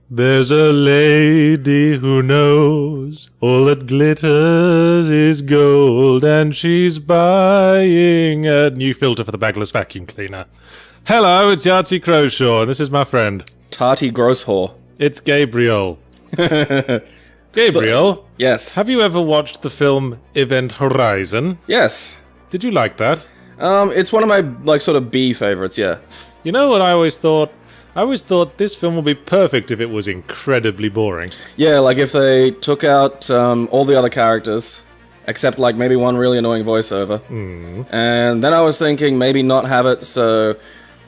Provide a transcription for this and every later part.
There's a lady who knows all that glitters is gold, and she's buying a new filter for the bagless vacuum cleaner. Hello, it's Yahtzee Crowshaw, and this is my friend. Tarty Grosshore. It's Gabriel. Gabriel? Yes. Have you ever watched the film Event Horizon? Yes. Did you like that? It's one of my, sort of B favorites, yeah. You know what I always thought? I always thought this film would be perfect if it was incredibly boring. Yeah, like if they took out all the other characters, except maybe one really annoying voiceover. And then I was thinking maybe not have it so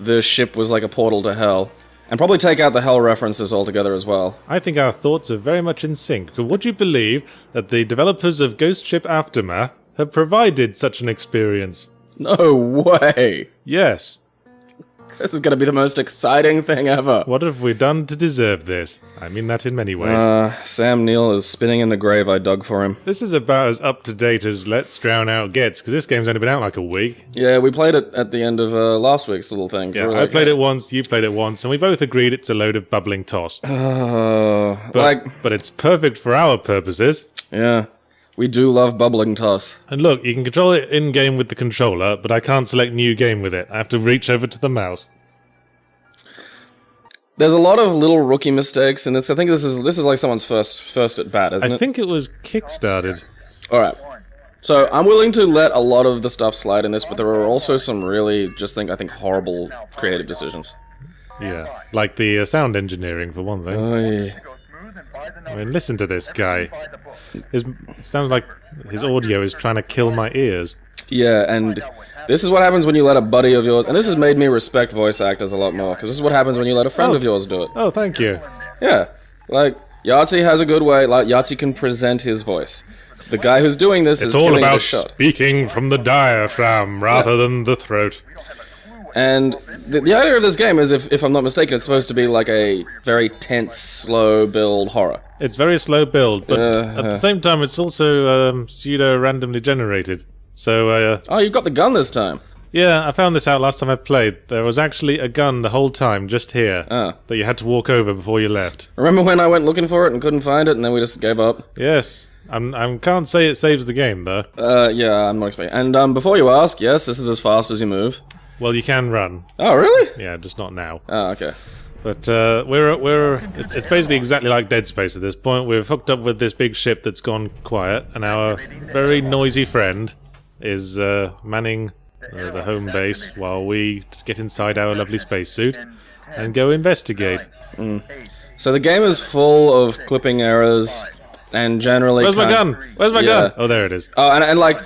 the ship was like a portal to hell. And probably take out the hell references altogether as well. I think our thoughts are very much in sync. Would you believe that the developers of Ghostship Aftermath have provided such an experience? No way! Yes. This is going to be the most exciting thing ever. What have we done to deserve this? I mean that in many ways. Sam Neill is spinning in the grave I dug for him. This is about as up-to-date as Let's Drown Out gets, because this game's only been out like a week. Yeah, we played it at the end of last week's little thing. Yeah, I played it once, you played it once, and we both agreed it's a load of bubbling toss. But it's perfect for our purposes. Yeah. We do love bubbling toss. And look, you can control it in-game with the controller, but I can't select new game with it. I have to reach over to the mouse. There's a lot of little rookie mistakes in this. I think this is like someone's first at bat, isn't it? I think it was kickstarted. Alright. So, I'm willing to let a lot of the stuff slide in this, but there are also some really, I think, horrible creative decisions. Yeah, like the sound engineering, for one thing. I mean, listen to this guy. It sounds like his audio is trying to kill my ears. Yeah, and this is what happens when you let a buddy of yours... And this has made me respect voice actors a lot more, because this is what happens when you let a friend of yours do it. Oh, thank you. Yeah, Yahtzee has a good way, Yahtzee can present his voice. The guy who's doing this is giving it a shot. It's all about speaking from the diaphragm rather than the throat. And the idea of this game is, if I'm not mistaken, it's supposed to be like a very tense, slow build horror. It's very slow build, but at the same time it's also pseudo-randomly generated. So, Oh, you've got the gun this time. Yeah, I found this out last time I played. There was actually a gun the whole time, just here, that you had to walk over before you left. Remember when I went looking for it and couldn't find it, and then we just gave up? Yes. I can't say it saves the game, though. Yeah, I'm not expecting. And before you ask, yes, this is as fast as you move. Well, you can run. Oh, really? Yeah, just not now. Oh, okay. But it's basically exactly like Dead Space at this point. We've hooked up with this big ship that's gone quiet, and our very noisy friend is manning the home base while we get inside our lovely spacesuit and go investigate. So the game is full of clipping errors and generally... Where's my gun? Where's my gun? Oh, there it is. Oh, and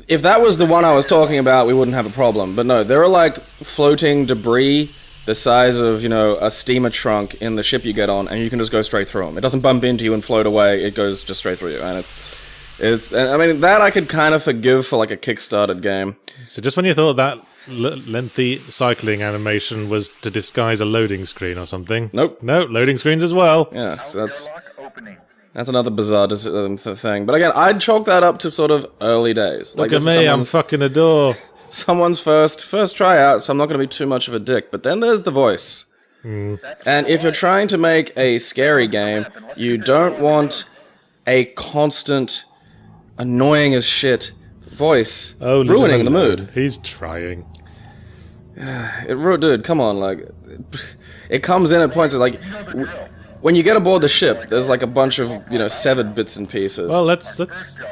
if that was the one I was talking about, we wouldn't have a problem. But no, there are floating debris the size of, a steamer trunk in the ship you get on, and you can just go straight through them. It doesn't bump into you and float away, it goes just straight through you, and I mean, that I could kind of forgive for a kickstarted game. So just when you thought that lengthy cycling animation was to disguise a loading screen or something. Nope. No, loading screens as well. Yeah, so that's another bizarre thing. But again, I'd chalk that up to sort of early days. Look at me, I'm fucking a door. Someone's first tryout, so I'm not going to be too much of a dick. But then there's the voice. And if you're trying to make a scary game, you don't want a constant, annoying as shit voice ruining the mood. He's trying. Dude, come on, it comes in at points when you get aboard the ship, there's a bunch of, severed bits and pieces. Well, let's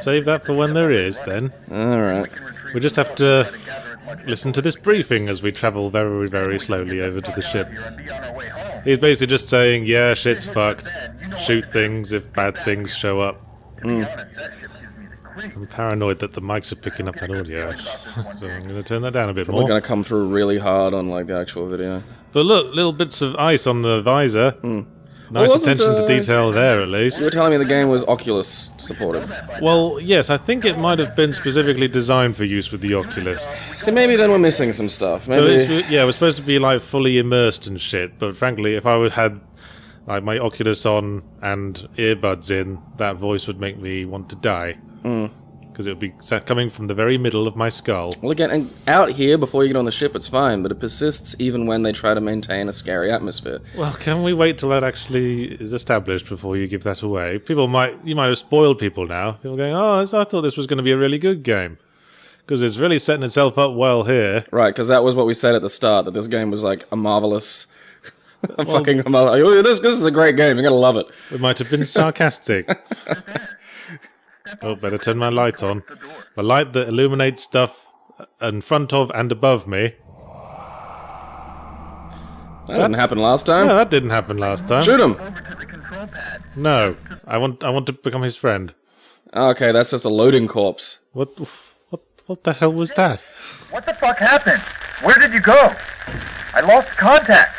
save that for when there is, then. Alright. We just have to listen to this briefing as we travel very, very slowly over to the ship. He's basically just saying, yeah, shit's fucked. Shoot things if bad things show up. I'm paranoid that the mics are picking up that audio, so I'm going to turn that down a bit more. We're going to come through really hard on the actual video. But look, little bits of ice on the visor. Nice attention to detail there, at least. You were telling me the game was Oculus supported. Well, yes, I think it might have been specifically designed for use with the Oculus. So maybe then we're missing some stuff. Maybe... So we're supposed to be fully immersed and shit, but frankly, if I had my Oculus on and earbuds in, that voice would make me want to die. because it would be coming from the very middle of my skull. Well, again, and out here, before you get on the ship, it's fine, but it persists even when they try to maintain a scary atmosphere. Well, can we wait till that actually is established before you give that away? You might have spoiled people now. People going, oh, I thought this was going to be a really good game. Because it's really setting itself up well here. Right, because that was what we said at the start, that this game was like a marvelous... This is a great game, you're going to love it. We might have been sarcastic. Oh, better turn my light on. The light that illuminates stuff in front of and above me. That didn't happen last time. No, that didn't happen last time. Shoot him! No, I want to become his friend. Okay, that's just a loading corpse. What the hell was that? What the fuck happened? Where did you go? I lost contact.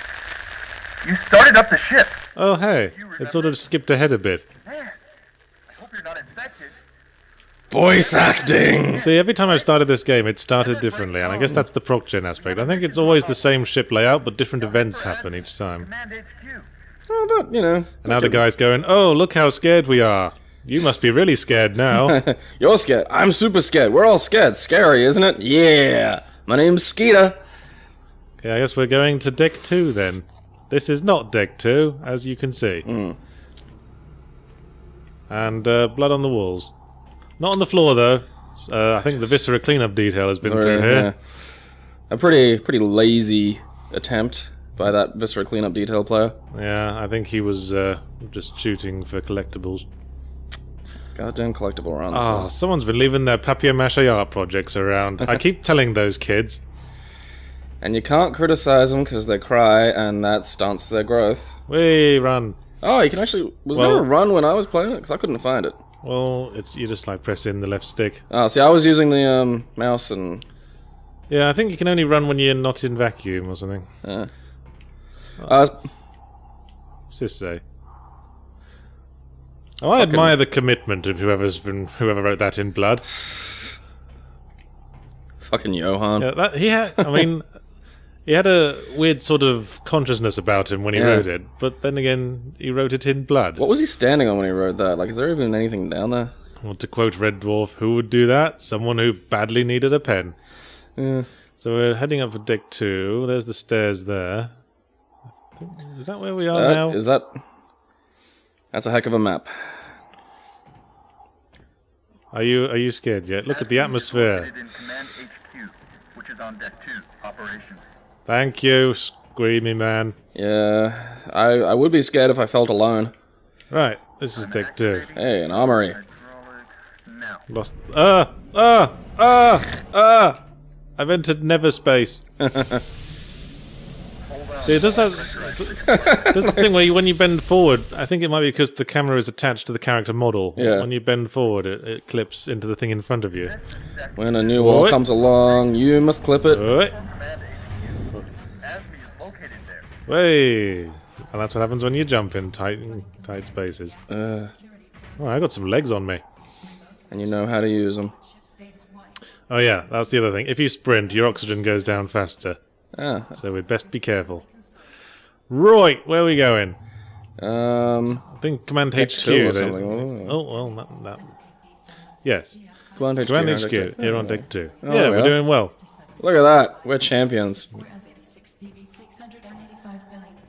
You started up the ship. Oh, hey. It sort of skipped ahead a bit. Man, I hope you're not infected. Voice acting! See, every time I've started this game, it started differently, and I guess that's the proc-gen aspect. I think it's always the same ship layout, but different events happen each time. Command HQ. Oh, but, you know... And now the guy's going, oh, look how scared we are. You must be really scared now. You're scared. I'm super scared. We're all scared. Scary, isn't it? Yeah! My name's Skeeter. Okay, I guess we're going to deck 2 then. This is not deck 2, as you can see. And blood on the walls. Not on the floor, though. I think the viscera cleanup detail has been through here. Yeah. A pretty lazy attempt by that viscera cleanup detail player. Yeah, I think he was just shooting for collectibles. Goddamn collectible runs. Oh, someone's been leaving their papier-mâché art projects around. I keep telling those kids. And you can't criticize them because they cry, and that stunts their growth. Whee, run. Oh, you can actually... Was there a run when I was playing it? Because I couldn't find it. Well, you just like press in the left stick. Oh, see, I was using the mouse and... Yeah, I think you can only run when you're not in vacuum or something. What's this say? Oh, I admire the commitment of whoever wrote that in blood. Fucking Johan. Yeah, he had a weird sort of consciousness about him when he wrote it, but then again, he wrote it in blood. What was he standing on when he wrote that? Like, is there even anything down there? Well, to quote Red Dwarf, who would do that? Someone who badly needed a pen. Yeah. So we're heading up for deck 2. There's the stairs there. Is that where we are now? That's a heck of a map. Are you scared yet? Look at the atmosphere. In Command HQ, which is on deck 2, operations. Thank you, Screamy Man. Yeah, I would be scared if I felt alone. Right, this is deck 2. Hey, an armory. Now. Lost. I've entered never space. See, does the thing where when you bend forward, I think it might be because the camera is attached to the character model. Yeah. When you bend forward, it clips into the thing in front of you. When a new wall comes along, you must clip it. Oi. Command HQ. Asby is located there. Way. And that's what happens when you jump in tight spaces. Oh, I got some legs on me. And you know how to use them. Oh yeah, that's the other thing. If you sprint, your oxygen goes down faster. Ah. So we'd best be careful. Right, where are we going? I think Command HQ. or something. Oh, well, that. Yes. Command HQ. Command HQ, here on deck 2. Oh, yeah, we're doing well. Look at that. We're champions.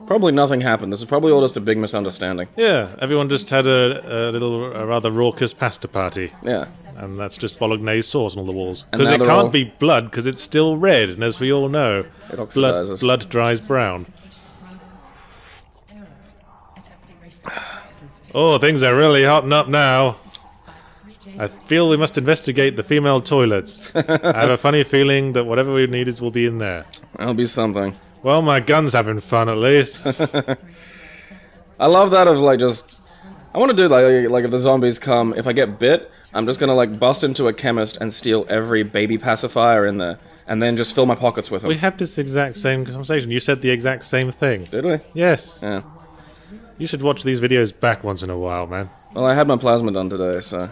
Probably nothing happened. This is probably all just a big misunderstanding. Yeah, everyone just had a rather raucous pasta party. Yeah. And that's just bolognese sauce on all the walls. And Because now it they're can't all- be blood, because it's still red, and as we all know, It oxidizes. blood dries brown. Oh, things are really hotting up now. I feel we must investigate the female toilets. I have a funny feeling that whatever we need will be in there. That'll be something. Well, my gun's having fun at least. I love that of I want to do like if the zombies come, if I get bit, I'm just gonna bust into a chemist and steal every baby pacifier in there, and then just fill my pockets with them. We had this exact same conversation. You said the exact same thing. Did we? Yes. Yeah. You should watch these videos back once in a while, man. Well, I had my plasma done today, so.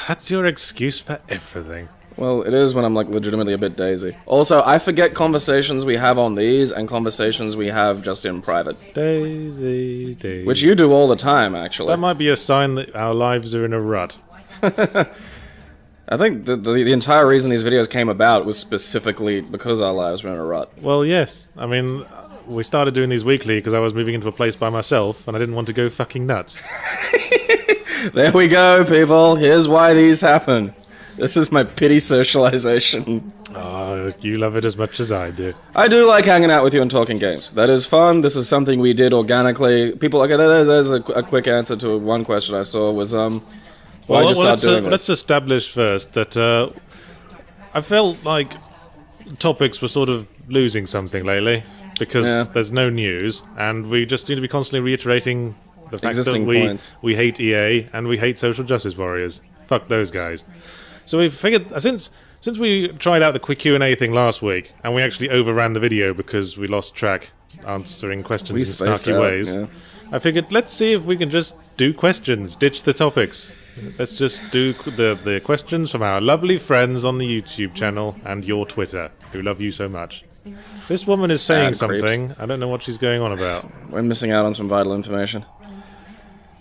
That's your excuse for everything. Well, it is when I'm legitimately a bit daisy. Also, I forget conversations we have on these and conversations we have just in private. Daisy, Daisy. Which you do all the time, actually. That might be a sign that our lives are in a rut. I think the entire reason these videos came about was specifically because our lives were in a rut. Well, yes. I mean, we started doing these weekly because I was moving into a place by myself and I didn't want to go fucking nuts. There we go, people. Here's why these happen. This is my pity socialization. Oh, you love it as much as I do. I do like hanging out with you and talking games. That is fun. This is something we did organically. People, okay, there's a quick answer to one question I saw was, why did you start doing this? Let's establish first that I felt like topics were sort of losing something lately because there's no news, and we just seem to be constantly reiterating the fact Existing that points. we hate EA and we hate social justice warriors. Fuck those guys. So we figured since we tried out the quick Q&A thing last week, and we actually overran the video because we lost track answering questions in snarky ways. Yeah. I figured, let's see if we can just do questions, ditch the topics. Let's just do the questions from our lovely friends on the YouTube channel and your Twitter, who love you so much. This woman is saying Sad creeps. something. I don't know what she's going on about. We're missing out on some vital information.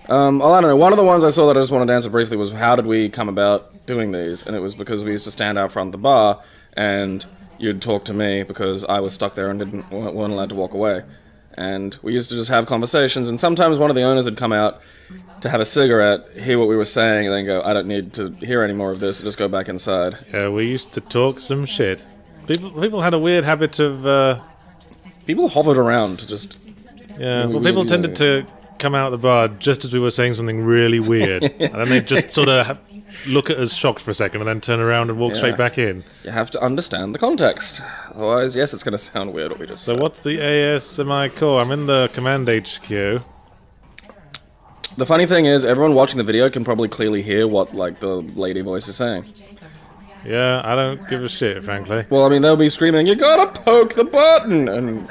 Well, I don't know. One of the ones I saw that I just wanted to answer briefly was how did we come about doing these? And it was because we used to stand out front of the bar, and you'd talk to me because I was stuck there and weren't allowed to walk away. And we used to just have conversations, and sometimes one of the owners would come out to have a cigarette, hear what we were saying, and then go, I don't need to hear any more of this, just go back inside. Yeah, we used to talk some shit. People had a weird habit of... People hovered around to just... Yeah, well, people tended to come out of the bar just as we were saying something really weird. And then they'd just sort of look at us shocked for a second and then turn around and walk straight back in. You have to understand the context. Otherwise, yes, it's going to sound weird what we just said. So what's the ASMI core? I'm in the command HQ. The funny thing is, everyone watching the video can probably clearly hear what, like, the lady voice is saying. Yeah, I don't give a shit, frankly. Well, I mean, they'll be screaming, you gotta poke the button! And,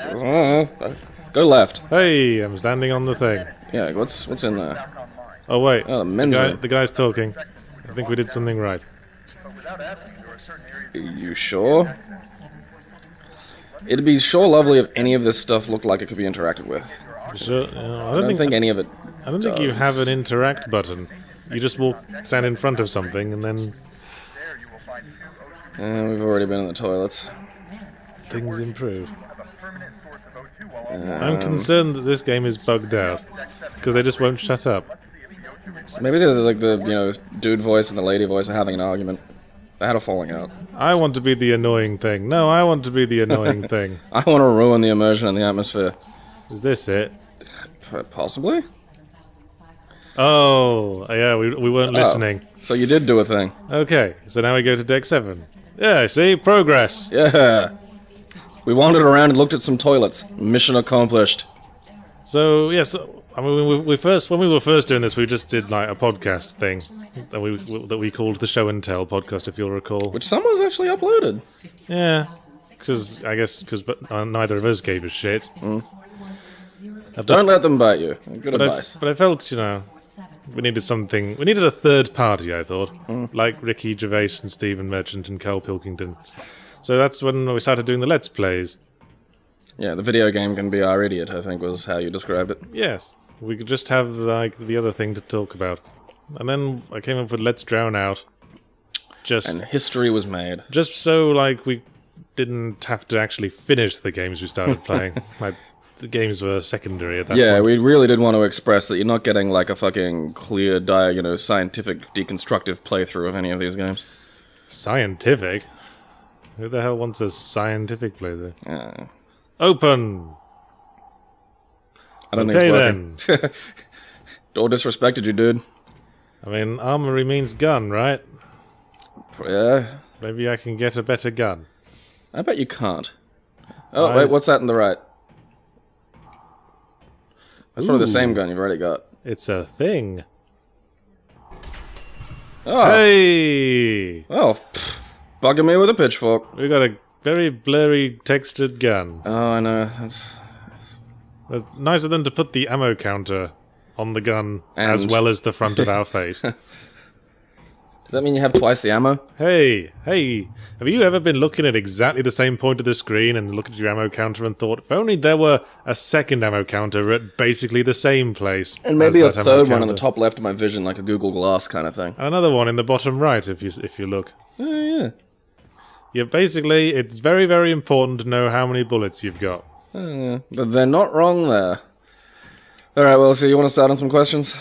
go left. Hey, I'm standing on the thing. Yeah, what's in there? Oh, wait. Oh, the men's room. The guy's talking. I think we did something right. Are you sure? It'd be sure lovely if any of this stuff looked like it could be interacted with. Sure, I don't think any of it I don't think you have an interact button. You just stand in front of something and then... We've already been in the toilets. things improve. I'm concerned that this game is bugged out, because they just won't shut up. Maybe they're like the, dude voice and the lady voice are having an argument. They had a falling out. I want to be the annoying thing. No, I want to be the annoying thing. I want to ruin the immersion in the atmosphere. Is this it? Possibly? Oh, yeah, we weren't listening. So you did do a thing. Okay, so now we go to deck 7. Yeah, see? Progress. Yeah. We wandered around and looked at some toilets. Mission accomplished. So, yes, I mean, when we were first doing this, we just did, like, a podcast thing that we called the Show and Tell podcast, if you'll recall. Which someone's actually uploaded. Yeah, because neither of us gave a shit. Don't let them bite you. Good But advice. I felt, we needed something. We needed a third party, I thought. Like Ricky Gervais and Stephen Merchant and Carl Pilkington. So that's when we started doing the Let's Plays. Yeah, the video game can be our idiot, I think was how you described it. Yes. We could just have, like, the other thing to talk about. And then I came up with Let's Drown Out. And history was made. Just so, like, we didn't have to actually finish the games we started playing. Like, the games were secondary at that point. Yeah, we really did want to express that you're not getting like a fucking clear, scientific, deconstructive playthrough of any of these games. Scientific? Who the hell wants a scientific playthrough? Open! I don't think it's working. All disrespected you, dude. I mean, armory means gun, right? Yeah. Maybe I can get a better gun. I bet you can't. Oh, wait, what's that in the right? That's probably the same gun you've already got. It's a thing. Oh. Hey! Oh, bugging me with a pitchfork. We got a very blurry textured gun. Oh, I know. It's nicer than to put the ammo counter on the gun And- as well as the front of our face. Does that mean you have twice the ammo? Hey, have you ever been looking at exactly the same point of the screen and looked at your ammo counter and thought, if only there were a second ammo counter at basically the same place? And maybe a as that third ammo one on the counter? top left of my vision, like a Google Glass kind of thing. Another one in the bottom right, if you look. Oh, yeah. Yeah, basically, it's very, very important to know how many bullets you've got. But they're not wrong there. Alright, well, so you want to start on some questions?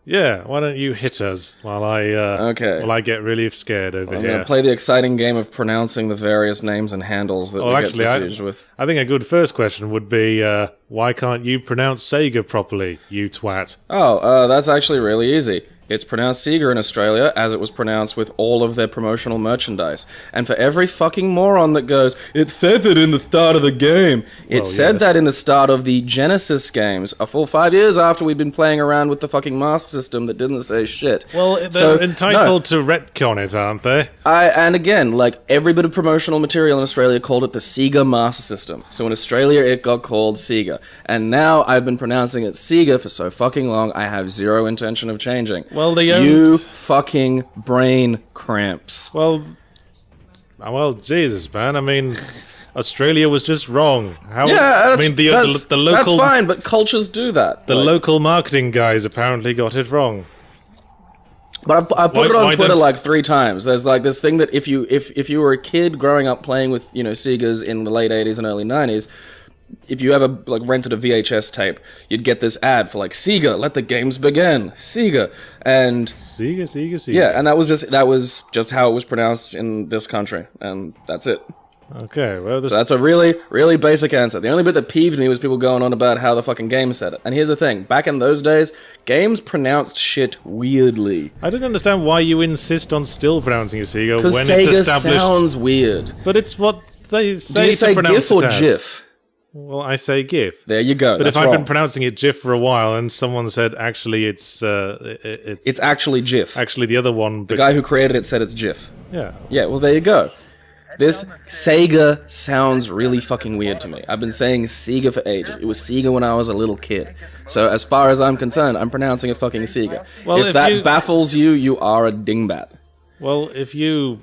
Yeah, why don't you hit us while I get really scared over I'm here. going to play the exciting game of pronouncing the various names and handles that we get besieged with. I think a good first question would be, why can't you pronounce Sega properly, you twat? Oh, that's actually really easy. It's pronounced Sega in Australia, as it was pronounced with all of their promotional merchandise. And for every fucking moron that goes, it said it in the start of the game. It said that in the start of the Genesis games, a full 5 years after we'd been playing around with the fucking Master System that didn't say shit. Well, they're entitled to retcon it, aren't they? And again, like, every bit of promotional material in Australia called it the Sega Master System. So in Australia, it got called Sega. And now I've been pronouncing it Sega for so fucking long, I have zero intention of changing. Well, you fucking brain cramps. Well, Jesus, man. I mean, Australia was just wrong. How? Yeah, I mean, the local. That's fine, but cultures do that. The local marketing guys apparently got it wrong. But I put it on Twitter don't- like 3 times. There's like this thing that if you were a kid growing up playing with Segas in the late 80s and early 90s, if you ever like rented a VHS tape, you'd get this ad for like Sega, let the games begin, Sega, and Sega. yeah, and that was just how it was pronounced in this country, and that's it. Okay, well, So that's a really, really basic answer. The only bit that peeved me was people going on about how the fucking game said it. And here's the thing, back in those days, games pronounced shit weirdly. I don't understand why you insist on still pronouncing it Sega Because when Sega it's established. sounds weird. But it's what they say Do you to say pronounce GIF or it as. GIF? Well, I say GIF. There you go. But That's if I've been wrong. pronouncing it GIF for a while and someone said actually it's It's actually GIF. actually the other one, The guy who created it said it's GIF. yeah. Yeah, well, there you go. This Sega sounds really fucking weird to me. I've been saying Sega for ages. It was Sega when I was a little kid. So as far as I'm concerned, I'm pronouncing it fucking Sega. Well, if if that you- baffles you, you are a dingbat. Well, if you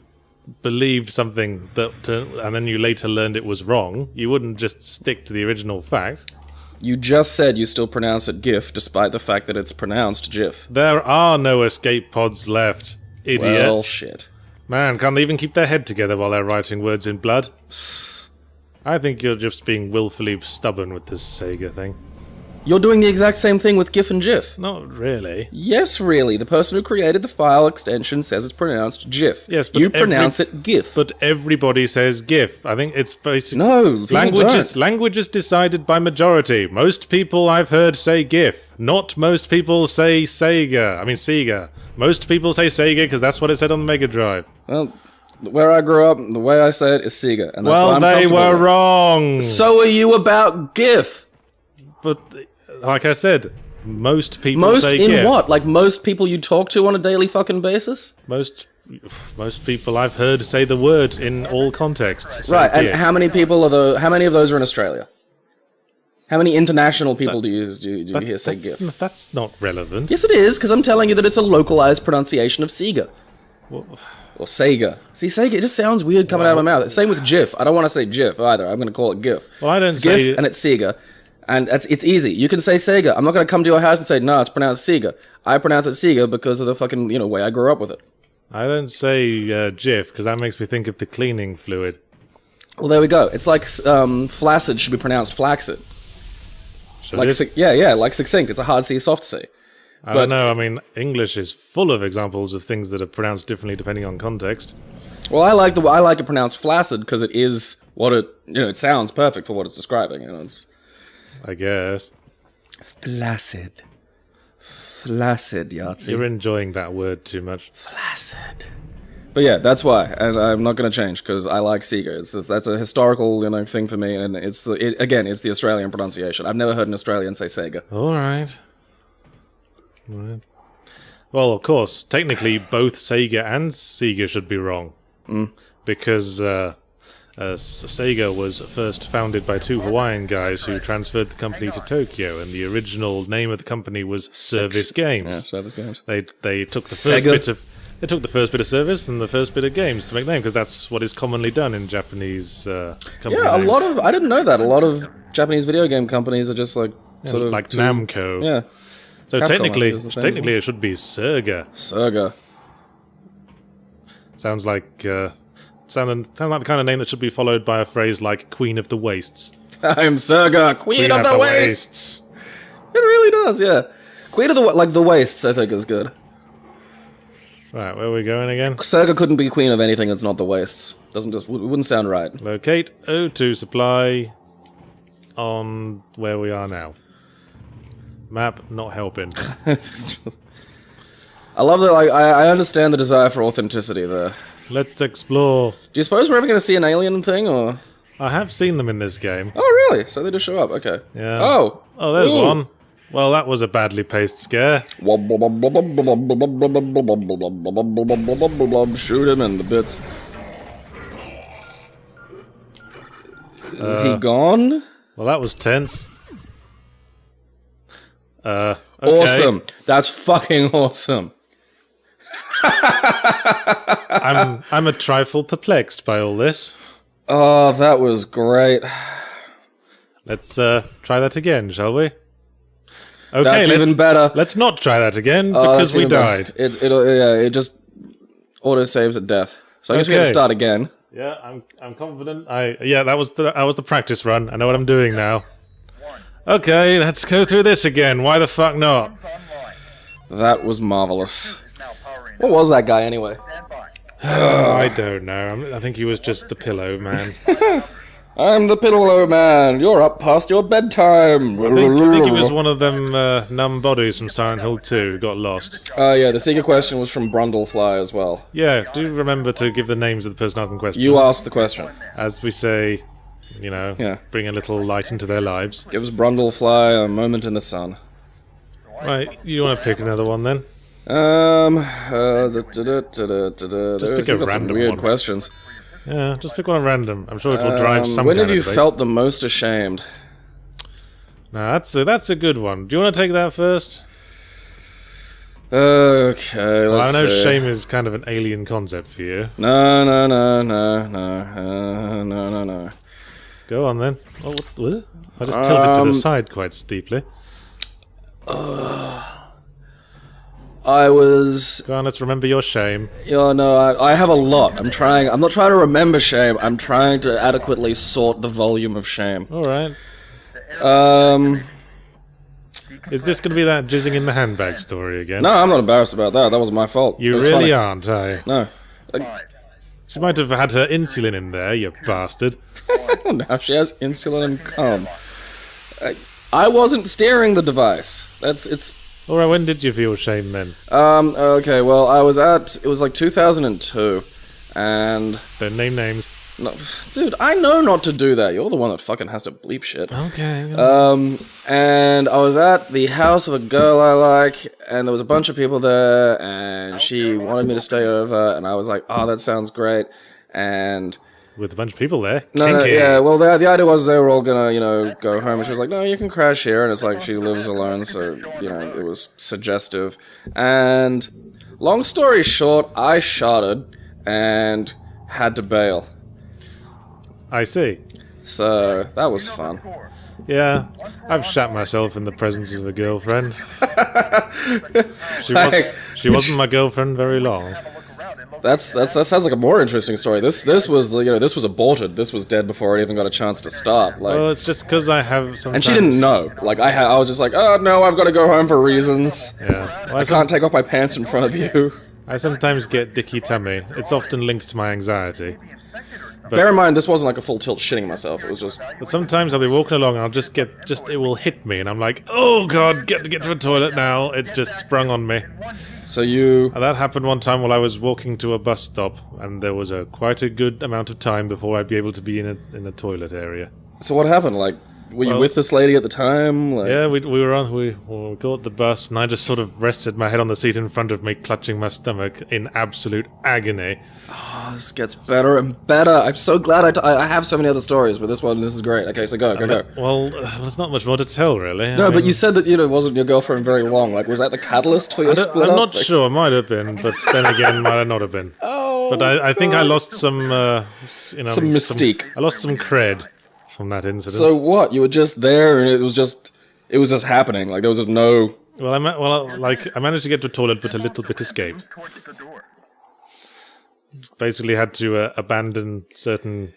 believed something and then you later learned it was wrong, you wouldn't just stick to the original fact. You just said you still pronounce it GIF, despite the fact that it's pronounced GIF. There are no escape pods left, idiots. Well, shit. Man, can't they even keep their head together while they're writing words in blood? I think you're just being willfully stubborn with this Sega thing. You're doing the exact same thing with GIF and GIF. Not really. Yes, really. The person who created the file extension says it's pronounced GIF. Yes, but you pronounce it GIF. But everybody says GIF. I think it's basically... No, people don't. Language is decided by majority. Most people I've heard say GIF. Not most people say Sega. I mean Sega. Most people say Sega because that's what it said on the Mega Drive. Well, where I grew up, the way I say it is Sega, and that's why Well, I'm they comfortable were with it. wrong. So are you about GIF? But, like I said, most people say Most in GIF. what? Like most people you talk to on a daily fucking basis? Most people I've heard say the word in all contexts. say Right, and GIF. how many people are how many of those are in Australia? How many international people do you hear say GIF? That's not relevant. Yes, it is, because I'm telling you that it's a localized pronunciation of Sega. Or Sega. See, Sega, it just sounds weird coming out of my mouth. Same with GIF. I don't want to say GIF either. I'm going to call it GIF. Well, I don't It's say... GIF and it's Sega. And it's easy. You can say Sega. I'm not going to come to your house and say, no, it's pronounced Sega. I pronounce it Sega because of the fucking, way I grew up with it. I don't say GIF, because that makes me think of the cleaning fluid. Well, there we go. It's like flaccid should be pronounced flaccid. Should Like, it? like succinct. It's a hard C, soft C. I don't know. I mean, English is full of examples of things that are pronounced differently depending on context. Well, I like it pronounced flaccid because it is what it, it sounds perfect for what it's describing. It's I guess. flaccid. Flaccid, Yahtzee. You're enjoying that word too much. Flaccid. But yeah, that's why, and I'm not going to change because I like Sega. That's a historical thing for me, and it's the Australian pronunciation. I've never heard an Australian say Sega. All right. Well, of course, technically both Sega and Sega should be wrong. Because Sega was first founded by 2 Hawaiian guys who transferred the company to Tokyo, and the original name of the company was Service Games. Yeah, service games. They took the Sega. They took the first bit of service and the first bit of games to make them, because that's what is commonly done in Japanese company Yeah, a names. lot of... I didn't know that. A lot of Japanese video game companies are just like... sort of like Namco. Yeah. So Capcom, technically, I think, is the same. it should be Serga. Serga. Sounds like sound like the kind of name that should be followed by a phrase like Queen of the Wastes. I'm Serga, Queen of the Wastes! It really does, yeah. Queen of the... like, the Wastes, I think, is good. Right, where are we going again? Serga couldn't be queen of anything that's not the Wastes. Doesn't just... wouldn't sound right. Locate O2 supply on where we are now. Map not helping. I love that, like, I understand the desire for authenticity there. Let's explore. Do you suppose we're ever going to see an alien thing, or...? I have seen them in this game. Oh, really? So they just show up, okay. Yeah. Oh! Oh, there's Ooh. one. Well, that was a badly paced scare. Shoot him in the bits. Is he gone? Well, that was tense. Okay. Awesome. That's fucking awesome. I'm a trifle perplexed by all this. Oh, that was great. Let's try that again, shall we? Okay, That's even better. Let's not try that again Oh, because that's we even better. died. It just auto saves at death. So I guess we have to Okay. start again. Yeah, I'm confident. That was the practice run. I know what I'm doing now. Okay, let's go through this again. Why the fuck not? That was marvelous. What was that guy anyway? I don't know. I think he was just the pillow man. I'm the pillow man. You're up past your bedtime. I think he was one of them numb bodies from Silent Hill 2 who got lost. Yeah, the secret question was from Brundlefly as well. Yeah, do remember to give the names of the person asking the question. You asked the question. As we say, Yeah. bring a little light into their lives. Gives Brundlefly a moment in the sun. Right, you want to pick another one then? Just pick a random weird one. questions. Yeah, just pick one at random. I'm sure it will drive some When kind have you of debate. felt the most ashamed? Nah, that's a good one. Do you want to take that first? Okay, Well, let's I know see. shame is kind of an alien concept for you. No. Go on then. Oh, what? I just tilted to the side quite steeply. I was... Go on, let's remember your shame. I have a lot. I'm not trying to remember shame. I'm trying to adequately sort the volume of shame. Alright. Is this going to be that jizzing in the handbag story again? No, I'm not embarrassed about that. That wasn't my fault. You It was really funny. aren't, are you? No. She might have had her insulin in there, you bastard. Now she has insulin and cum. I wasn't steering the device. It's... Alright, when did you feel shame then? Okay, well, it was like 2002, and... Don't name names. No, dude, I know not to do that. You're the one that fucking has to bleep shit. Okay. And I was at the house of a girl I like, and there was a bunch of people there, and she wanted me to stay over, and I was like, oh, that sounds great, and... With a bunch of people there. No, Kinky. yeah, well, the idea was they were all gonna, go home, and she was like, no, you can crash here, and it's like, she lives alone, so, it was suggestive. And, long story short, I sharded, and had to bail. I see. So, that was fun. Yeah, I've shat myself in the presence of a girlfriend. She wasn't my girlfriend very long. That sounds like a more interesting story. This was this was aborted. This was dead before it even got a chance to start. Like, Well, it's just because I have sometimes... and she didn't know. Like I was just like, oh no, I've got to go home for reasons. Yeah. Well, I can't take off my pants in front of you. I sometimes get dicky tummy. It's often linked to my anxiety. Bear in mind, this wasn't like a full tilt shitting myself. It was just... But sometimes I'll be walking along and I'll just it will hit me and I'm like, oh god, get to a toilet now. It's just sprung on me. So you... And that happened one time while I was walking to a bus stop and there was quite a good amount of time before I'd be able to be in a toilet area. So what happened? Like, were you with this lady at the time? Like... Yeah, we got the bus and I just sort of rested my head on the seat in front of me, clutching my stomach in absolute agony. This gets better and better. I'm so glad I have so many other stories, but this is great. Okay, so go. Well, there's not much more to tell, really. No, but you said that, it wasn't your girlfirm very long. Like, was that the catalyst for your split I'm up? not sure. It might have been, but then again, might not have been. Oh, but I think I lost some, some mystique. I lost some cred from that incident. So what? You were just there, and it was just happening. Like, there was just no... Well, I managed to get to the toilet, but a little bit escaped. Basically, had to abandon certain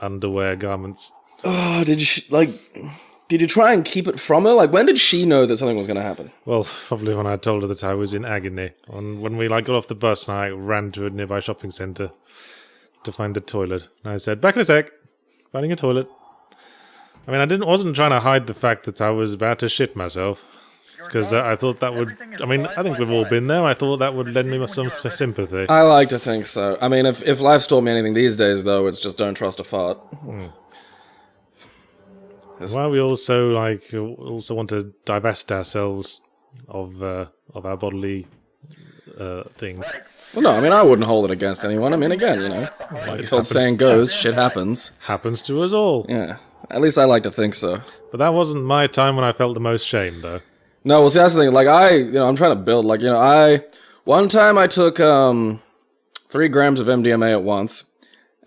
underwear garments. Oh, did you try and keep it from her? Like, when did she know that something was going to happen? Well, probably when I told her that I was in agony. When we got off the bus, and I ran to a nearby shopping centre to find a toilet. And I said, "Back in a sec, finding a toilet." I mean, wasn't trying to hide the fact that I was about to shit myself. Because I thought that would... I mean, I think we've all been there. I thought that would lend me some sympathy. I like to think so. I mean, if life's taught me anything these days, though, it's just don't trust a fart. Well, we also want to divest ourselves of our bodily things. Well, no, I mean, I wouldn't hold it against anyone. I mean, again, like the old saying goes, shit happens. Happens to us all. Yeah, at least I like to think so. But that wasn't my time when I felt the most shame, though. No, well, see, that's the thing. Like, I'm trying to build. Like, one time I took 3 grams of MDMA at once,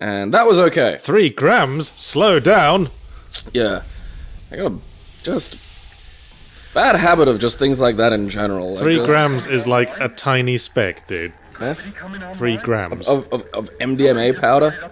and that was okay. 3 grams? Slow down. Yeah, I got just bad habit of just things like that in general. 3 grams is like a tiny speck, dude. Huh? 3 grams of MDMA powder.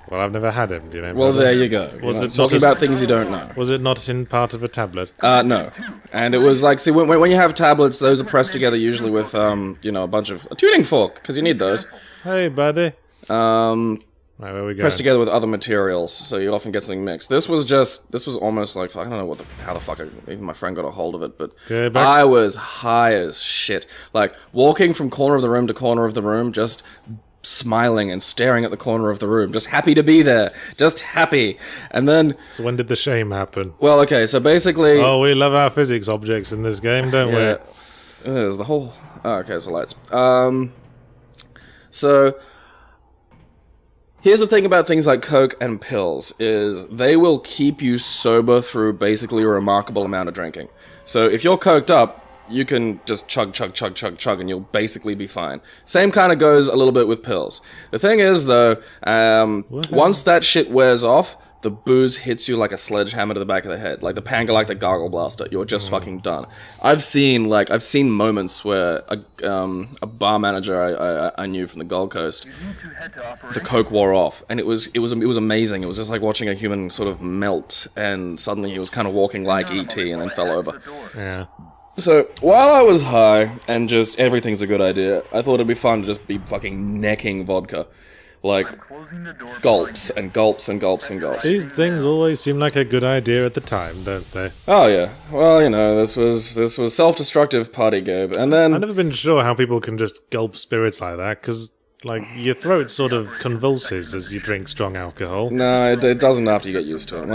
Well, I've never had MDMA. Well, there you go. Was it talking about things you don't know? Was it not in part of a tablet? No. And it was like, see, when you have tablets, those are pressed together usually with, a bunch of... A tuning fork, because you need those. Hey, buddy. Right, where we go? Pressed together with other materials, so you often get something mixed. This was almost like, I don't know how the fuck even my friend got a hold of it, but okay, I was high as shit. Like, walking from corner of the room to corner of the room, just... smiling and staring at the corner of the room, just happy to be there, just happy. And then... So when did the shame happen? Well, okay, so basically... Oh, we love our physics objects in this game, don't we? There's the whole... Oh, okay, so lights. So... Here's the thing about things like coke and pills, is they will keep you sober through basically a remarkable amount of drinking. So if you're coked up, you can just chug, and you'll basically be fine. Same kind of goes a little bit with pills. The thing is, though, once that shit wears off, the booze hits you like a sledgehammer to the back of the head, like the Pangalactic Gargle Blaster. You're just fucking done. I've seen moments where a bar manager I knew from the Gold Coast, the coke wore off, and it was amazing. It was just like watching a human sort of melt, and suddenly he was kind of walking like E.T. and then fell over. Yeah. So, while I was high, and just everything's a good idea, I thought it'd be fun to just be fucking necking vodka. Like, gulps and gulps and gulps and gulps. These things always seem like a good idea at the time, don't they? Oh, yeah. Well, this was self-destructive party, Gabe. And then... I've never been sure how people can just gulp spirits like that, because... Like, your throat sort of convulses as you drink strong alcohol. No, it doesn't after you get used to it.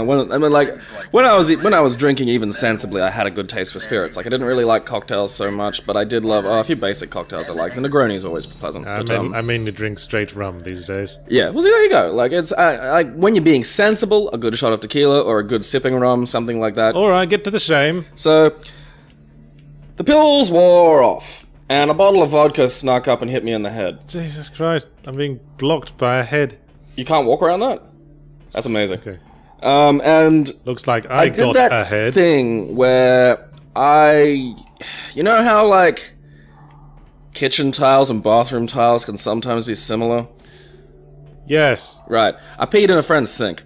When I was drinking even sensibly, I had a good taste for spirits. Like, I didn't really like cocktails so much, but I did love a few basic cocktails I like. The Negroni's always pleasant. I mainly drink straight rum these days. Yeah, well, see, there you go. Like, it's when you're being sensible, a good shot of tequila or a good sipping rum, something like that. Alright, get to the shame. So, the pills wore off. And a bottle of vodka snuck up and hit me in the head. Jesus Christ, I'm being blocked by a head. You can't walk around that? That's amazing. Okay. And... Looks like I got a head. Thing where you know how, like, kitchen tiles and bathroom tiles can sometimes be similar? Yes. Right. I peed in a friend's sink.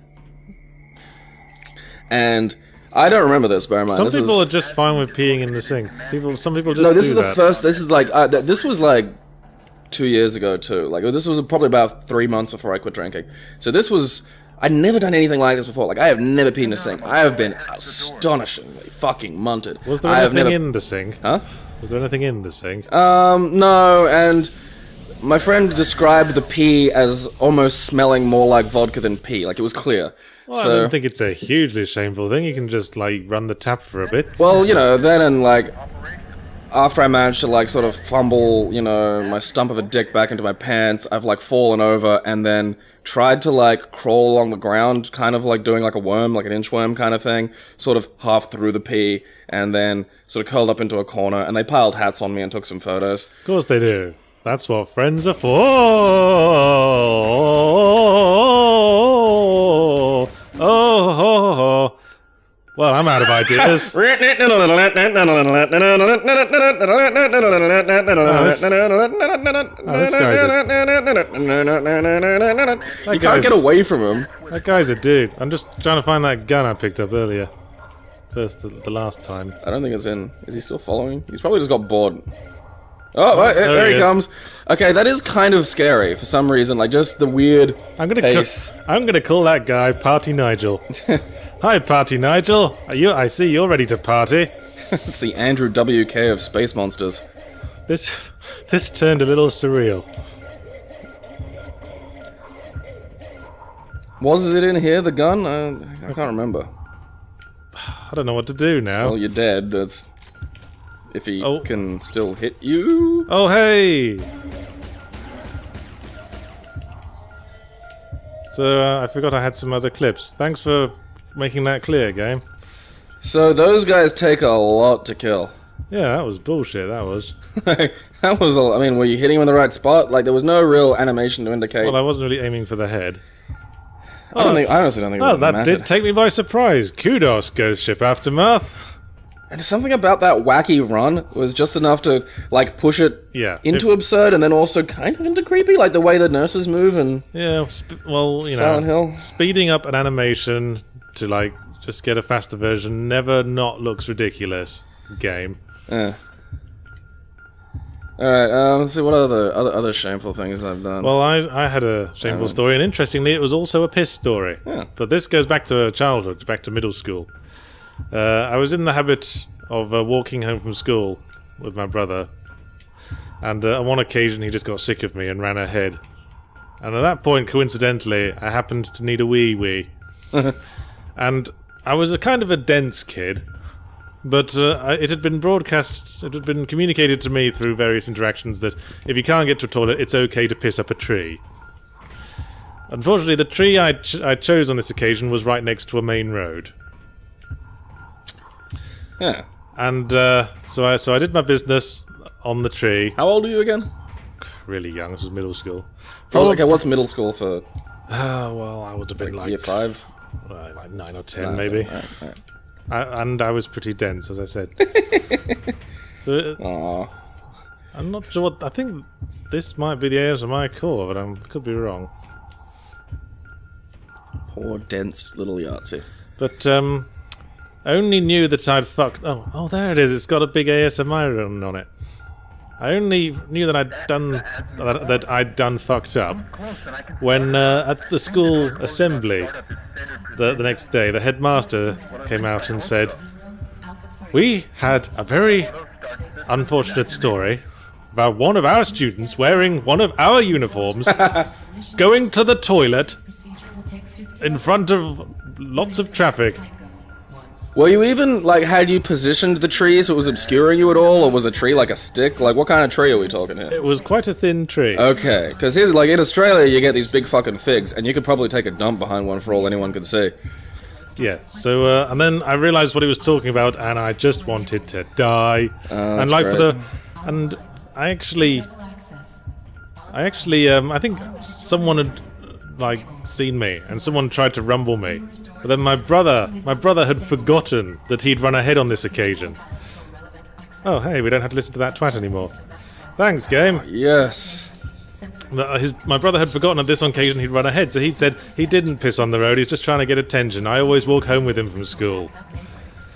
And... I don't remember this, bear in mind. Some people are just fine with peeing in the sink. Some people just No, this do is the that. first... This is like... this was like 2 years ago, too. Like, this was probably about 3 months before I quit drinking. So this was... I'd never done anything like this before. Like, I have never peed in a sink. I have been astonishingly fucking munted. Was there anything in the sink? Huh? Was there anything in the sink? No, and... My friend described the pee as almost smelling more like vodka than pee. Like, it was clear. Well, I don't think it's a hugely shameful thing. You can just, like, run the tap for a bit. Well, then, and, like... after I managed to, like, sort of fumble, you know, my stump of a dick back into my pants, I've, like, fallen over and then tried to, like, crawl along the ground, kind of like doing, like, a worm, like an inchworm kind of thing, sort of half through the pee, and then sort of curled up into a corner, and they piled hats on me and took some photos. Of course they do. That's what friends are for. Oh. Well, I'm out of ideas. This You can't get away from him. That guy's a dude. I'm just trying to find that gun I picked up earlier. First, the last time. I don't think it's in. Is he still following? He's probably just got bored. Oh, right, there he comes. Okay, that is kind of scary for some reason. Like, just the weird pace. I'm gonna call that guy Party Nigel. Hi, Party Nigel. I see you're ready to party. It's the Andrew WK of Space Monsters. This turned a little surreal. Was it in here, the gun? I can't remember. I don't know what to do now. Well, you're dead. That's... If he can still hit you. Oh, hey! So, I forgot I had some other clips. Thanks for making that clear, game. So, those guys take a lot to kill. Yeah, that was bullshit, that was. That was all. I mean, were you hitting him in the right spot? Like, there was no real animation to indicate. Well, I wasn't really aiming for the head. I honestly don't think it that mattered. did take me by surprise. Kudos, Ghostship Aftermath. And something about that wacky run was just enough to, like, push it into absurd and then also kind of into creepy, like the way the nurses move and... Yeah, well, you Silent know, Hill. Speeding up an animation to, like, just get a faster version never not looks ridiculous. Game. Yeah. Alright, let's see what other shameful things I've done. Well, I had a shameful story, and interestingly, it was also a piss story. Yeah. But this goes back to childhood, back to middle school. I was in the habit of walking home from school with my brother, and on one occasion he just got sick of me and ran ahead. And at that point, coincidentally, I happened to need a wee. And I was a kind of a dense kid, but it had been communicated to me through various interactions that if you can't get to a toilet, it's okay to piss up a tree. Unfortunately, the tree I chose on this occasion was right next to a main road. Yeah. And so I did my business on the tree. How old are you again? Really young. This was middle school. Okay, what's middle school for? Well, I would have been like year 5? Like 9 or 10, maybe. Right. And I was pretty dense, as I said. So I'm not sure what... I think this might be the ASMR core, but I could be wrong. Poor dense little Yahtzee. But I only knew that I'd fucked... Oh, there it is. It's got a big ASMR run on it. I only knew that I'd done fucked up when at the school assembly the next day, the headmaster came out and said, "We had a very unfortunate story about one of our students wearing one of our uniforms going to the toilet in front of lots of traffic." Were you even, like, had you positioned the tree so it was obscuring you at all, or was the tree like a stick? Like, what kind of tree are we talking here? It was quite a thin tree. Okay, because here's, like, in Australia you get these big fucking figs, and you could probably take a dump behind one for all anyone could see. Yeah, so, and then I realised what he was talking about, and I just wanted to die. And, like, great. And I actually, I think someone had, like, seen me, and someone tried to rumble me. But then my brother had forgotten that he'd run ahead on this occasion. Oh, hey, we don't have to listen to that twat anymore. Thanks, game. Yes. My brother had forgotten on this occasion he'd run ahead, so he'd said he didn't piss on the road, he's just trying to get attention. I always walk home with him from school.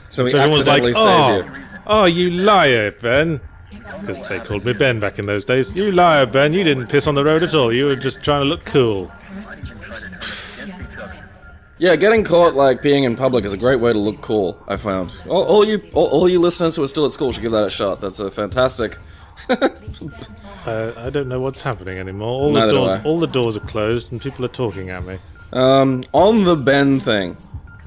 So he everyone was like, saved you. "Oh, you liar, Ben." Because they called me Ben back in those days. "You liar, Ben, you didn't piss on the road at all, you were just trying to look cool." Yeah, getting caught, like, peeing in public is a great way to look cool, I found. All you listeners who are still at school should give that a shot. That's a fantastic... I don't know what's happening anymore. All the doors are closed and people are talking at me. On the Ben thing,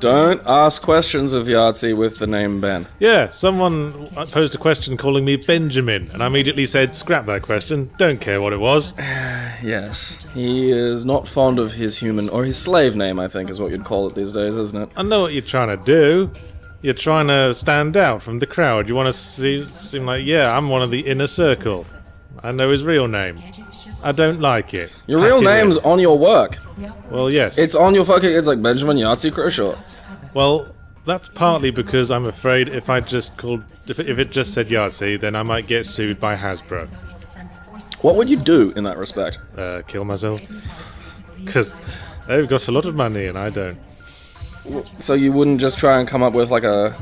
Don't ask questions of Yahtzee with the name Ben. Yeah, someone posed a question calling me Benjamin, and I immediately said, scrap that question, don't care what it was. Yes, he is not fond of his human, or his slave name, I think is what you'd call it these days, isn't it? I know what you're trying to do. You're trying to stand out from the crowd. You want to seem like, yeah, I'm one of the inner circle. I know his real name. I don't like it. Your real name's on your work. Well, yes. It's on your fucking, it's like Benjamin Yahtzee Croshaw. Well, that's partly because I'm afraid if I just called, if it just said Yahtzee, then I might get sued by Hasbro. What would you do in that respect? Kill myself. Because they've got a lot of money and I don't. So you wouldn't just try and come up with like a...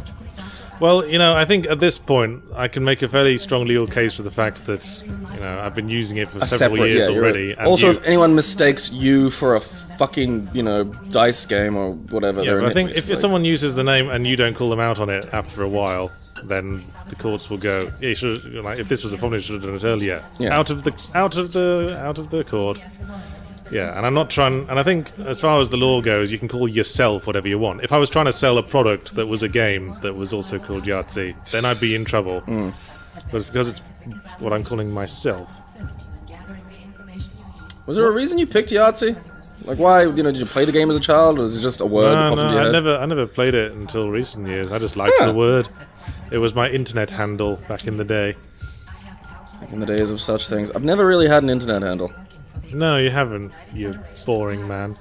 Well, you know, I think at this point I can make a fairly strong legal case for the fact that, you know, I've been using it for several years already. And also, if anyone mistakes you for a fucking, you know, dice game or whatever... Yeah, but I think if someone uses the name and you don't call them out on it after a while, then the courts will go, yeah, you should, like, if this was a problem, you should have done it earlier. Yeah. Out of the court. Yeah, and I'm not trying, and I think as far as the law goes, you can call yourself whatever you want. If I was trying to sell a product that was a game that was also called Yahtzee, then I'd be in trouble. But because it's what I'm calling myself. Was there a reason you picked Yahtzee? Like, why, you know, did you play the game as a child, or is it just a word that popped into your head? I never played it until recent years. I just liked the word. It was my internet handle back in the day. Back in the days of such things. I've never really had an internet handle. No, you haven't, you boring man.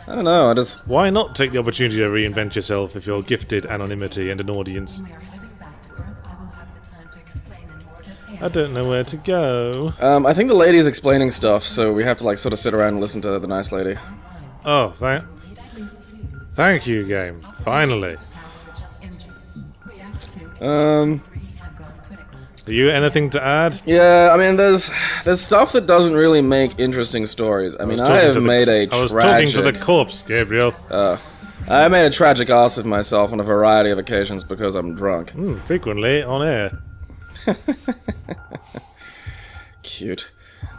I don't know, I just... Why not take the opportunity to reinvent yourself if you're gifted anonymity and an audience? I don't know where to go. I think the lady's explaining stuff, so we have to, like, sort of sit around and listen to the nice lady. Oh, thank you, game. Finally. Do you anything to add? Yeah, I mean, there's stuff that doesn't really make interesting stories. I mean, I have made a tragic... I was talking to the corpse, Gabriel. I made a tragic ass of myself on a variety of occasions because I'm drunk. Frequently on air. Cute.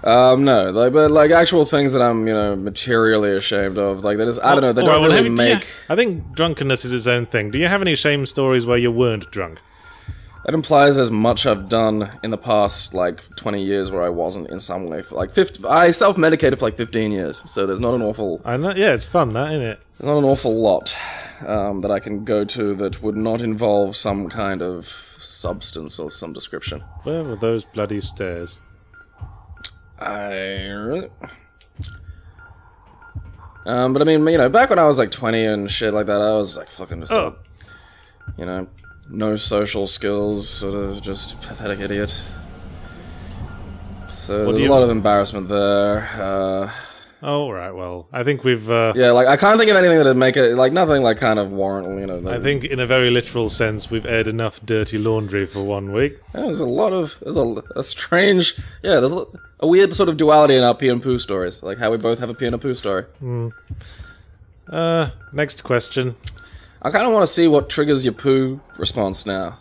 No, like, but like actual things that I'm, you know, materially ashamed of. Like, that is, I don't know, they don't really make... I think drunkenness is its own thing. Do you have any shame stories where you weren't drunk? That implies as much I've done in the past, like, 20 years where I wasn't in some way. For, like, I self-medicated for, like, 15 years, so there's not an awful... I know, yeah, it's fun, that, isn't it? There's not an awful lot that I can go to that would not involve some kind of substance of some description. Where were those bloody stairs? But I mean, you know, back when I was, like, 20 and shit like that, I was, like, fucking just a, you know... No social skills, sort of just pathetic idiot. So there's a lot of embarrassment there. Oh, right, well, I think we've... yeah, like, I can't think of anything that'd make it, like, nothing, like, kind of warrant, you know... I think, in a very literal sense, we've aired enough dirty laundry for 1 week. Yeah, there's a lot of... There's a strange... Yeah, there's a weird sort of duality in our pee and poo stories. Like, how we both have a pee and a poo story. Next question. I kind of want to see what triggers your poo response now.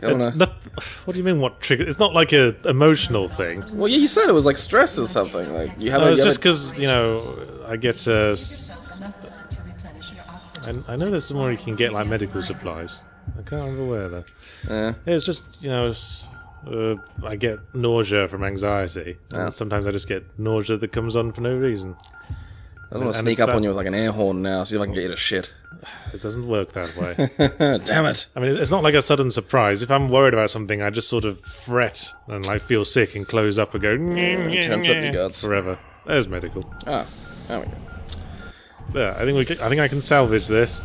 Like, what do you mean, what trigger? It's not like a emotional thing. Well, yeah, you said it was like stress or something. Like you have. It's just because, you know, I get. I know there's somewhere you can get like medical supplies. I can't remember where though. Yeah, it's just, you know, I get nausea from anxiety. And sometimes I just get nausea that comes on for no reason. I want to sneak up on you with like an air horn now, see if I can get you to shit. It doesn't work that way. Damn it. I mean, it's not like a sudden surprise. If I'm worried about something, I just sort of fret and like feel sick and close up and go... tense up your guts. Forever. There's medical. Ah, there we go. Yeah, I think I can salvage this.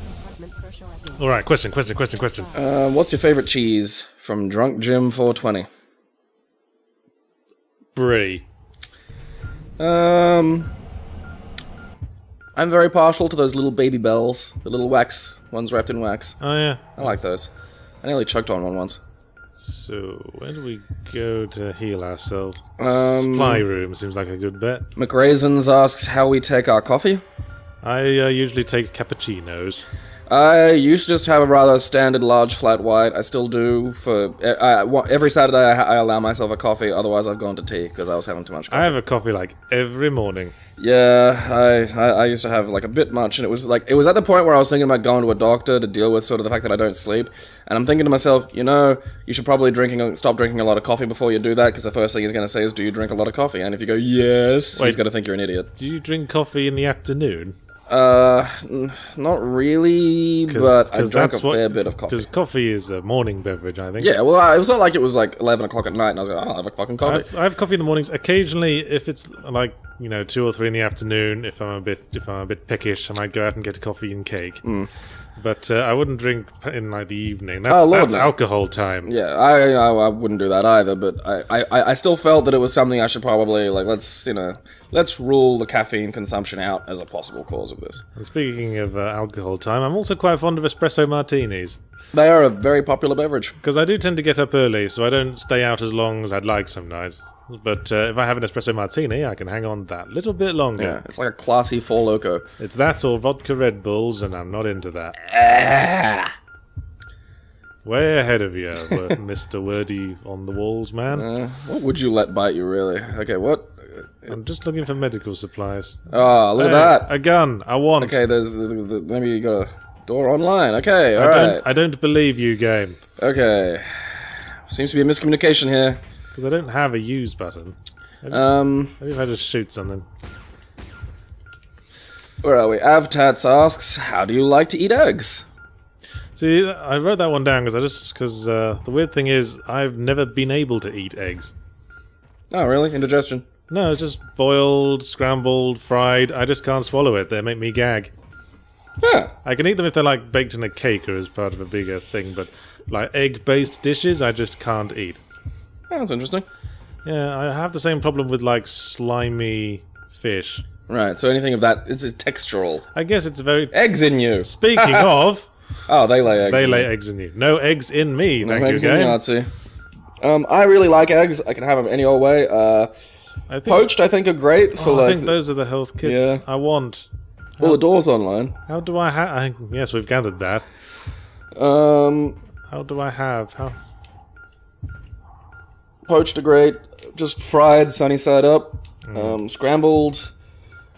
Alright, question. What's your favourite cheese from Drunk Jim 420? Brie. I'm very partial to those little baby bells, the little wax ones wrapped in wax. Oh yeah, I like those. I nearly choked on one once. So where do we go to heal ourselves? Supply room seems like a good bet. McRaisins asks how we take our coffee. I usually take cappuccinos. I used to just have a rather standard large flat white. I still do. Every Saturday I allow myself a coffee, otherwise I've gone to tea because I was having too much coffee. I have a coffee like every morning. Yeah, I used to have like a bit much, and it was at the point where I was thinking about going to a doctor to deal with sort of the fact that I don't sleep, and I'm thinking to myself, you should probably stop drinking a lot of coffee before you do that, because the first thing he's going to say is, do you drink a lot of coffee? And if you go, yes, he's going to think you're an idiot. Do you drink coffee in the afternoon? Not really, but I drank a fair bit of coffee. Because coffee is a morning beverage, I think. Yeah, well, it was not like it was like 11 o'clock at night and I was like, I'll have a fucking coffee. I have coffee in the mornings. Occasionally, if it's like 2 or 3 in the afternoon, if I'm a bit peckish, I might go out and get a coffee and cake. But I wouldn't drink in like the evening. That's alcohol time. Yeah, I wouldn't do that either. But I still felt that it was something I should probably let's rule the caffeine consumption out as a possible cause of this. And speaking of alcohol time, I'm also quite fond of espresso martinis. They are a very popular beverage. Because I do tend to get up early, so I don't stay out as long as I'd like some nights. But if I have an espresso martini, I can hang on that little bit longer. Yeah, it's like a classy Four Loko. It's that or vodka Red Bulls, and I'm not into that. Way ahead of you, Mr. Wordy on the walls, man. What would you let bite you, really? Okay, what? I'm just looking for medical supplies. Oh, look at that. A gun, I want. Okay, there's maybe you got a door online. Okay, alright. I don't believe you, game. Okay. Seems to be a miscommunication here. Because I don't have a use button. Maybe if I just shoot something. Where are we? Avtats asks, how do you like to eat eggs? See, I wrote that one down because the weird thing is I've never been able to eat eggs. Oh, really? Indigestion? No, it's just boiled, scrambled, fried. I just can't swallow it. They make me gag. Yeah. I can eat them if they're like baked in a cake or as part of a bigger thing, but like egg-based dishes, I just can't eat. Oh, that's interesting. Yeah, I have the same problem with like slimy fish. Right, so anything of that, it's textural. I guess it's very... Eggs in you! Speaking of... Oh, they lay eggs They in lay you. eggs in you. No eggs in me, No thank eggs you, in game. Nazi. I really like eggs. I can have them any old way. Poached, I think, are great for I think those are the health kits Yeah. I want. Well, the door's online. How do I have... Yes, we've gathered that. How do I have... How... Poached are great. Just fried, sunny side up. Scrambled.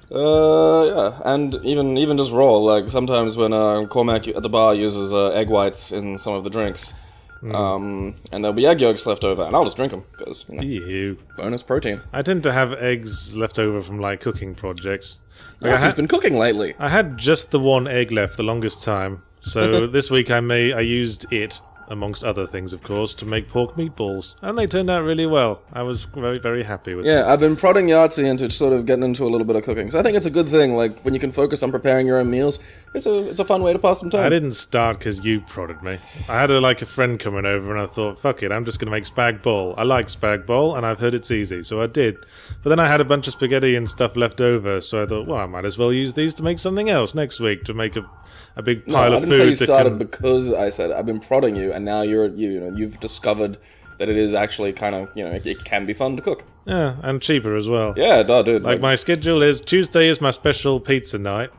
Yeah, and even just raw. Like sometimes when Cormac at the bar uses egg whites in some of the drinks, and there'll be egg yolks left over, and I'll just drink them because Ew. bonus protein. I tend to have eggs left over from like cooking projects. Like, He's been cooking lately. I had just the one egg left the longest time, so this week I used it, amongst other things, of course, to make pork meatballs, and they turned out really well. I was very, very happy with them. Yeah, I've been prodding Yahtzee into sort of getting into a little bit of cooking. So I think it's a good thing. Like when you can focus on preparing your own meals, it's a fun way to pass some time. I didn't start because you prodded me. I had a friend coming over, and I thought, fuck it, I'm just gonna make spag bol. I like spag bol, and I've heard it's easy, so I did. But then I had a bunch of spaghetti and stuff left over, so I thought, well, I might as well use these to make something else next week, to make a big pile of food. I didn't say you started because I said I've been prodding you, and now you've discovered that it is actually kind of, it can be fun to cook. Yeah, and cheaper as well. Yeah, dude. Like my schedule is Tuesday is my special pizza night.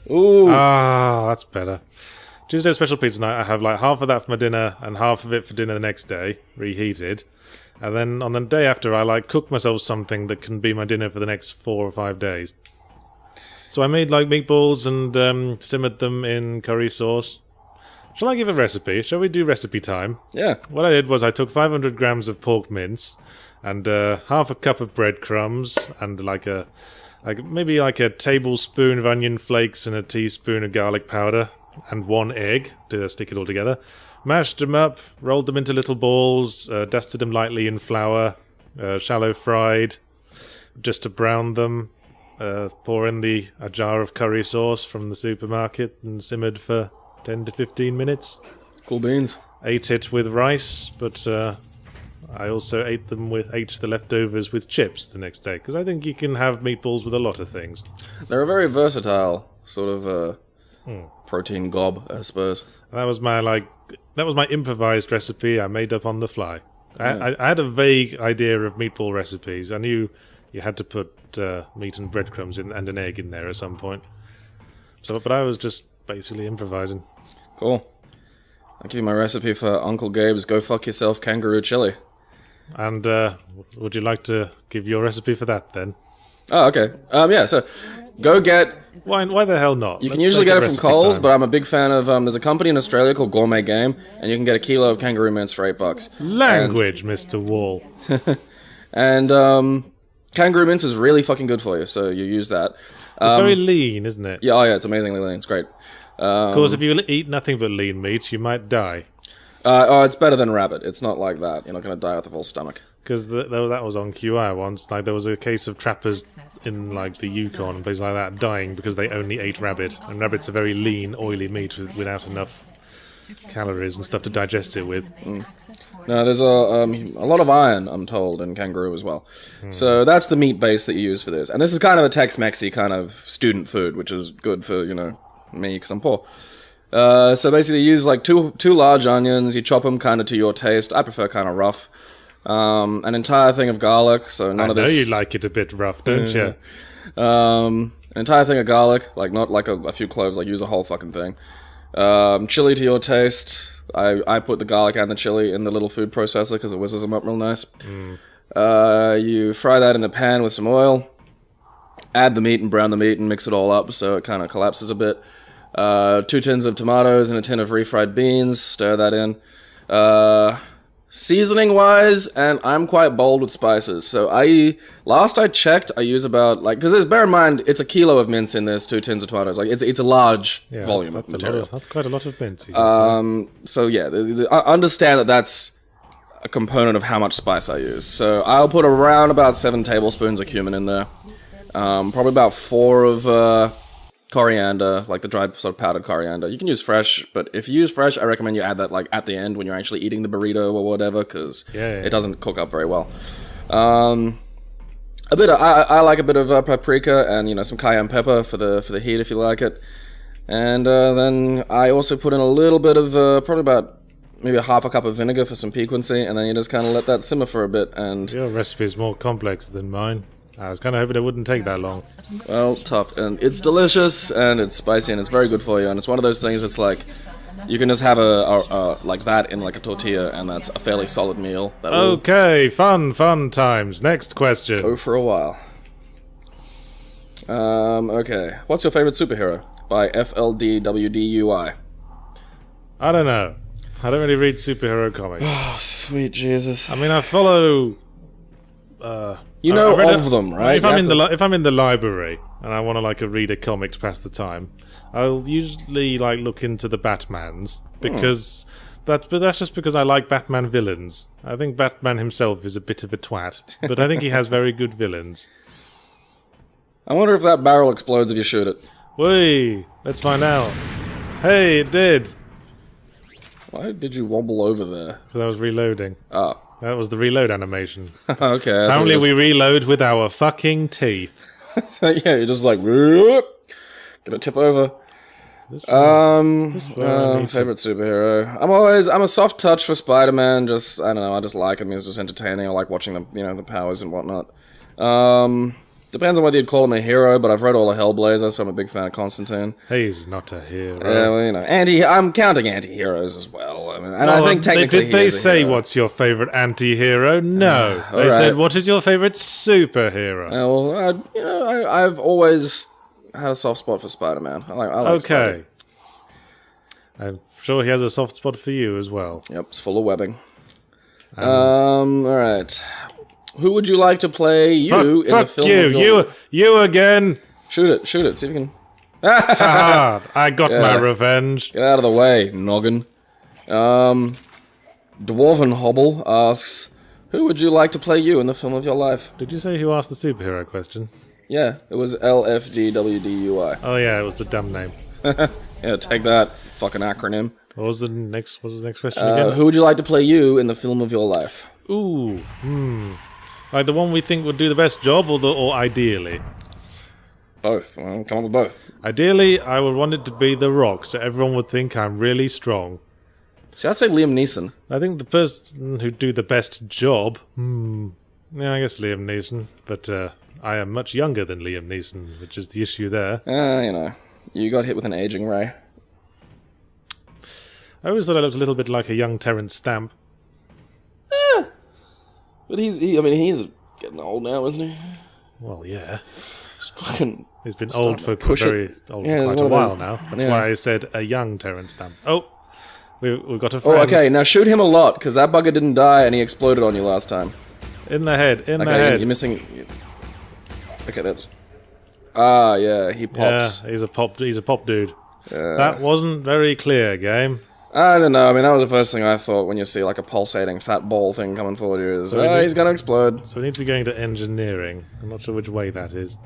Ooh. Ah, that's better. Tuesday special pizza night. I have like half of that for my dinner and half of it for dinner the next day, reheated. And then on the day after, I cook myself something that can be my dinner for the next 4 or 5 days. So I made meatballs and simmered them in curry sauce. Shall I give a recipe? Shall we do recipe time? Yeah. What I did was I took 500 grams of pork mince and half a cup of breadcrumbs and maybe a tablespoon of onion flakes and a teaspoon of garlic powder and 1 egg to stick it all together. Mashed them up, rolled them into little balls, dusted them lightly in flour, shallow fried, just to brown them. Pour in a jar of curry sauce from the supermarket and simmered for 10 to 15 minutes. Cool beans. Ate it with rice, but I also ate the leftovers with chips the next day, because I think you can have meatballs with a lot of things. They're a very versatile sort of protein gob, I suppose. And that was my improvised recipe I made up on the fly. I had a vague idea of meatball recipes. I knew you had to put meat and breadcrumbs and an egg in there at some point. But I was just basically improvising. Cool. I'll give you my recipe for Uncle Gabe's Go Fuck Yourself Kangaroo Chili. And would you like to give your recipe for that then? Oh, okay. Yeah, so go get... Why the hell not? You can usually get it from Coles, but I'm a big fan of... there's a company in Australia called Gourmet Game, and you can get a kilo of kangaroo mince for $8. Language, Mr. Wall. And kangaroo mince is really fucking good for you, so you use that. It's very lean, isn't it? Yeah, oh yeah, it's amazingly lean. It's great. Of course, if you eat nothing but lean meat, you might die. It's better than rabbit. It's not like that. You're not going to die with a full stomach. Because that was on QI once. Like, there was a case of trappers in, like, the Yukon and places like that dying because they only ate rabbit. And rabbit's a very lean, oily meat without enough calories and stuff to digest it with. No, there's a lot of iron, I'm told, in kangaroo as well. So that's the meat base that you use for this. And this is kind of a Tex-Mexy kind of student food, which is good for, me, because I'm poor. So basically you use like two large onions, you chop them kind of to your taste. I prefer kind of rough. An entire thing of garlic, so none of this... I know you like it a bit rough, don't you? An entire thing of garlic, like not like a few cloves, like use a whole fucking thing. Chili to your taste. I put the garlic and the chili in the little food processor because it whizzes them up real nice. You fry that in the pan with some oil. Add the meat and brown the meat and mix it all up so it kind of collapses a bit. 2 tins of tomatoes and a tin of refried beans. Stir that in. Seasoning wise, and I'm quite bold with spices. So last I checked, I use about because bear in mind it's a kilo of mince in this, 2 tins of tomatoes. Like it's a large volume of material. That's quite a lot of mince. So yeah, I understand that that's a component of how much spice I use. So I'll put around about 7 tablespoons of cumin in there. Probably about 4 of coriander, like the dried sort of powdered coriander. You can use fresh, but if you use fresh, I recommend you add that like at the end when you're actually eating the burrito or whatever, because it doesn't cook up very well. I like a bit of paprika and some cayenne pepper for the heat if you like it. And then I also put in a little bit of probably about maybe a half a cup of vinegar for some piquancy, and then you just kind of let that simmer for a bit. And your recipe is more complex than mine. I was kind of hoping it wouldn't take that long. Well, tough. And it's delicious, and it's spicy, and it's very good for you. And it's one of those things that's like, you can just have a like that in like a tortilla, and that's a fairly solid meal. Okay, fun times. Next question. Go for a while. Okay. What's your favorite superhero? By FLDWDUI. I don't know. I don't really read superhero comics. Oh, sweet Jesus. I mean, I follow... You know of them, right? If I'm in the library and I want to like read a comic to pass the time, I'll usually like look into the Batmans because that's just because I like Batman villains. I think Batman himself is a bit of a twat, but I think he has very good villains. I wonder if that barrel explodes if you shoot it. Wait, let's find out. Hey, it did. Why did you wobble over there? Because I was reloading. Oh. That was the reload animation. Okay. Apparently we reload with our fucking teeth. Yeah, you're just like, gonna tip over. Favorite superhero. I'm a soft touch for Spider-Man. Just, I don't know, I just like him. He's just entertaining. I like watching the powers and whatnot. Depends on whether you'd call him a hero, but I've read all the Hellblazer, so I'm a big fan of Constantine. He's not a hero. Well, I'm counting anti-heroes as well. I mean, and I think technically did they say what's your favorite anti-hero? No. They said, what is your favorite superhero? I've always had a soft spot for Spider-Man. I like okay. I'm sure he has a soft spot for you as well. Yep, it's full of webbing. Alright. Who would you like to play you in the film? You again. Shoot it, see if you can. I got my revenge. Get out of the way, noggin. Dwarven Hobble asks, who would you like to play you in the film of your life? Did you say who asked the superhero question? Yeah, it was LFDWDUI. Oh yeah, it was the dumb name. Yeah, take that, fucking acronym. What was the next question again? Who would you like to play you in the film of your life? Ooh, like the one we think would do the best job, or ideally? Both. Well, come on with both. Ideally, I would want it to be The Rock, so everyone would think I'm really strong. See, I'd say Liam Neeson. I think the person who'd do the best job... Yeah, I guess Liam Neeson. But I am much younger than Liam Neeson, which is the issue there. You got hit with an aging ray. I always thought I looked a little bit like a young Terence Stamp. But he's getting old now, isn't he? Well, yeah. Just fucking He's been starting old to for push it. very old Yeah, for he's quite a one of while those- now. That's yeah. why I said a young Terence Stamp. Oh, we've got a friend. Oh, okay. Now shoot him a lot, because that bugger didn't die and he exploded on you last time. In the head, in the Okay, head. you're missing. Okay, that's. Ah, yeah, he pops. Yeah, he's a pop dude. That wasn't very clear, game. I don't know. I mean, that was the first thing I thought when you see like a pulsating fat ball thing coming forward you. Is, So we need- he's gonna explode. So we need to be going to engineering. I'm not sure which way that is.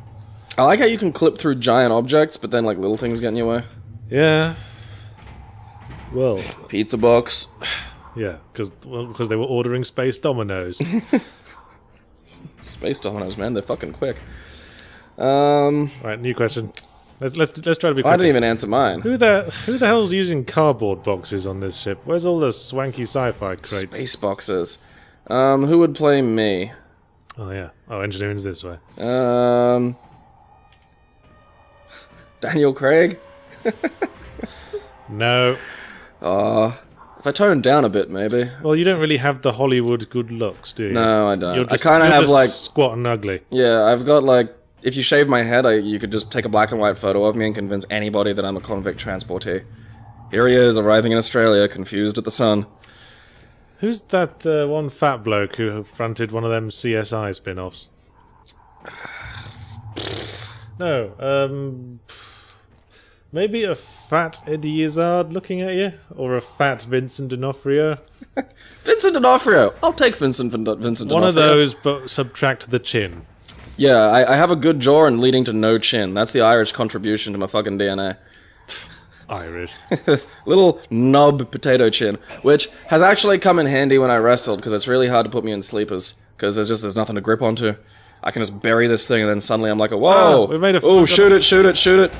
I like how you can clip through giant objects, but then like little things get in your way. Yeah. Well, Pizza box. yeah, because they were ordering space dominoes. Space dominoes, man. They're fucking quick. Right, new question. Let's try to be quick. I didn't even answer mine. Who the hell's using cardboard boxes on this ship? Where's all the swanky sci-fi crates? Space boxes. Who would play me? Oh yeah. Oh, engineering's this way. Daniel Craig? No. If I tone down a bit, maybe. Well, you don't really have the Hollywood good looks, do you? No, I don't. You're I kind of you're have just like, squat and ugly. yeah, I've got like, if you shave my head, you could just take a black and white photo of me and convince anybody that I'm a convict transportee. Here he is, arriving in Australia, confused at the sun. Who's that one fat bloke who fronted one of them CSI spin-offs? No, maybe a fat Eddie Izzard looking at you? Or a fat Vincent D'Onofrio? Vincent D'Onofrio! I'll take Vincent D'Onofrio. One of those, but subtract the chin. Yeah, I have a good jaw and leading to no chin. That's the Irish contribution to my fucking DNA. Irish. Little nub potato chin, which has actually come in handy when I wrestled, because it's really hard to put me in sleepers, because there's nothing to grip onto. I can just bury this thing, and then suddenly I'm like, whoa! we made a oh, fuck shoot it, shoot it, shoot it!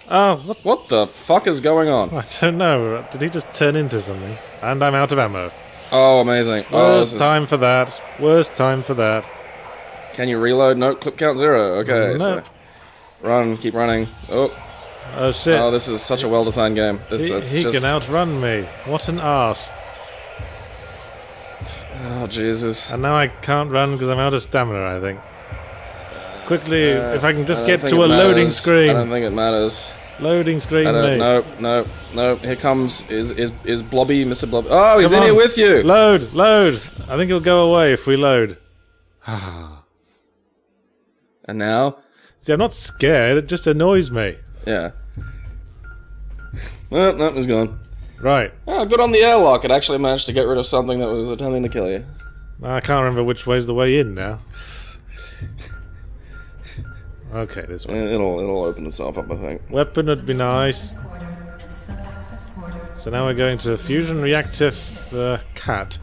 Oh, What the fuck is going on? I don't know. Did he just turn into something? And I'm out of ammo. Oh, amazing. Oh, Worst time for that. Worst time for that. Can you reload? No, clip count 0. Okay, so... Nope. Run, keep running. Oh, Oh shit. oh, this is such a well-designed game. he just... can outrun me. What an arse. Oh, Jesus. And now I can't run because I'm out of stamina, I think. Quickly, if I can just get to a loading screen. I don't think it matters. Loading screen, mate. No. Here comes is Blobby, Mr. Blobby. Oh, he's Come in on. here with you. Load! I think he'll go away if we load. And now, See, I'm not scared, it just annoys me. yeah. Well, that was gone. Right. Oh, good on the airlock. It actually managed to get rid of something that was attempting to kill you. I can't remember which way's the way in now. Okay, this way. It'll open itself up, I think. Weapon would be nice. So now we're going to fusion reactive cat.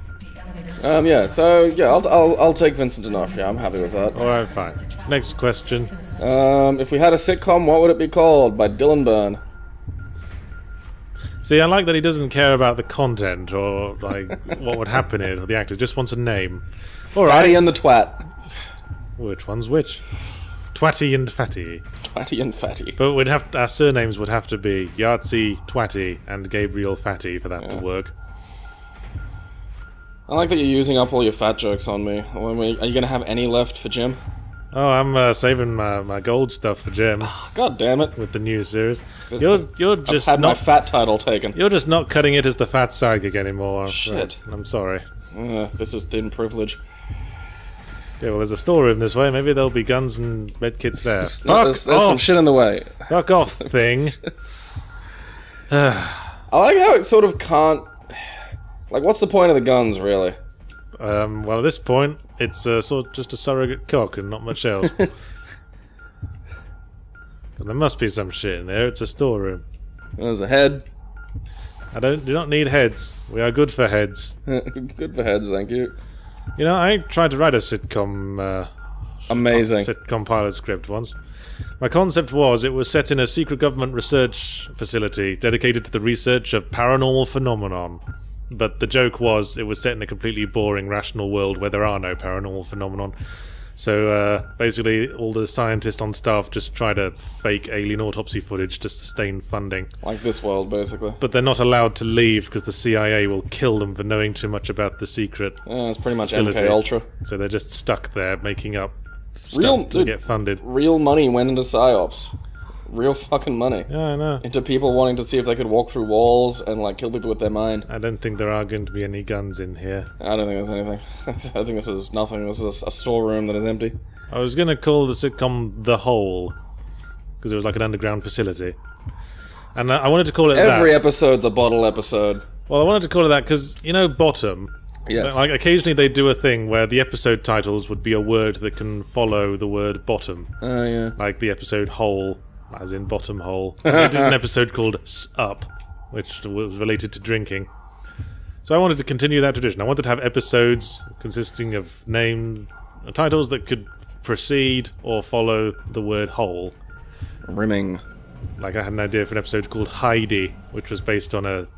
Yeah. So yeah, I'll take Vincent D'Onofrio. I'm happy with that. Alright, fine. Next question. If we had a sitcom, what would it be called? By Dylan Byrne. See, I like that he doesn't care about the content or like what would happen in it or the actors. Just wants a name. All Fatty right. and the Twat. Which one's which? Twatty and Fatty. Twatty and Fatty. But our surnames would have to be Yahtzee Twatty and Gabriel Fatty for that to work. I like that you're using up all your fat jokes on me. Are you gonna have any left for Jim? Oh, I'm saving my gold stuff for Jim God damn it! with the new series. You're just I've had my not fat title taken. you're just not cutting it as the fat psychic anymore. Shit. I'm sorry. This is thin privilege. Okay, well, there's a storeroom this way. Maybe there'll be guns and medkits there. Fuck There's some off! shit in the way. Fuck off, thing. I like how it sort of can't. Like, what's the point of the guns, really? Well, at this point, it's just a surrogate cock and not much else. There must be some shit in there. It's a storeroom. There's a head. Do not need heads. We are good for heads. Good for heads, thank you. You know, I tried to write a sitcom. Amazing. Sitcom pilot script once. My concept was it was set in a secret government research facility dedicated to the research of paranormal phenomenon. But the joke was it was set in a completely boring, rational world where there are no paranormal phenomenon. So basically, all the scientists on staff just try to fake alien autopsy footage to sustain funding. Like this world, basically. But they're not allowed to leave because the CIA will kill them for knowing too much about the secret Yeah, it's pretty much facility. MK Ultra. So they're just stuck there making up Real- stuff to dude. get funded. Real money went into PsyOps. Real fucking money. Yeah, I know. Into people wanting to see if they could walk through walls and like kill people with their mind. I don't think there are going to be any guns in here. I don't think there's anything. I think this is nothing. This is a storeroom that is empty. I was going to call the sitcom The Hole, because it was like an underground facility. And I wanted to call it Every that. episode's a bottle episode. Well, I wanted to call it that because, you know, Bottom? Yes. Like, occasionally they do a thing where the episode titles would be a word that can follow the word bottom. Oh, yeah. Like the episode Hole, as in bottom hole. They did an episode called Up, which was related to drinking. So I wanted to continue that tradition. I wanted to have episodes consisting of titles that could precede or follow the word hole. Rimming. Like I had an idea for an episode called Heidi, which was based on a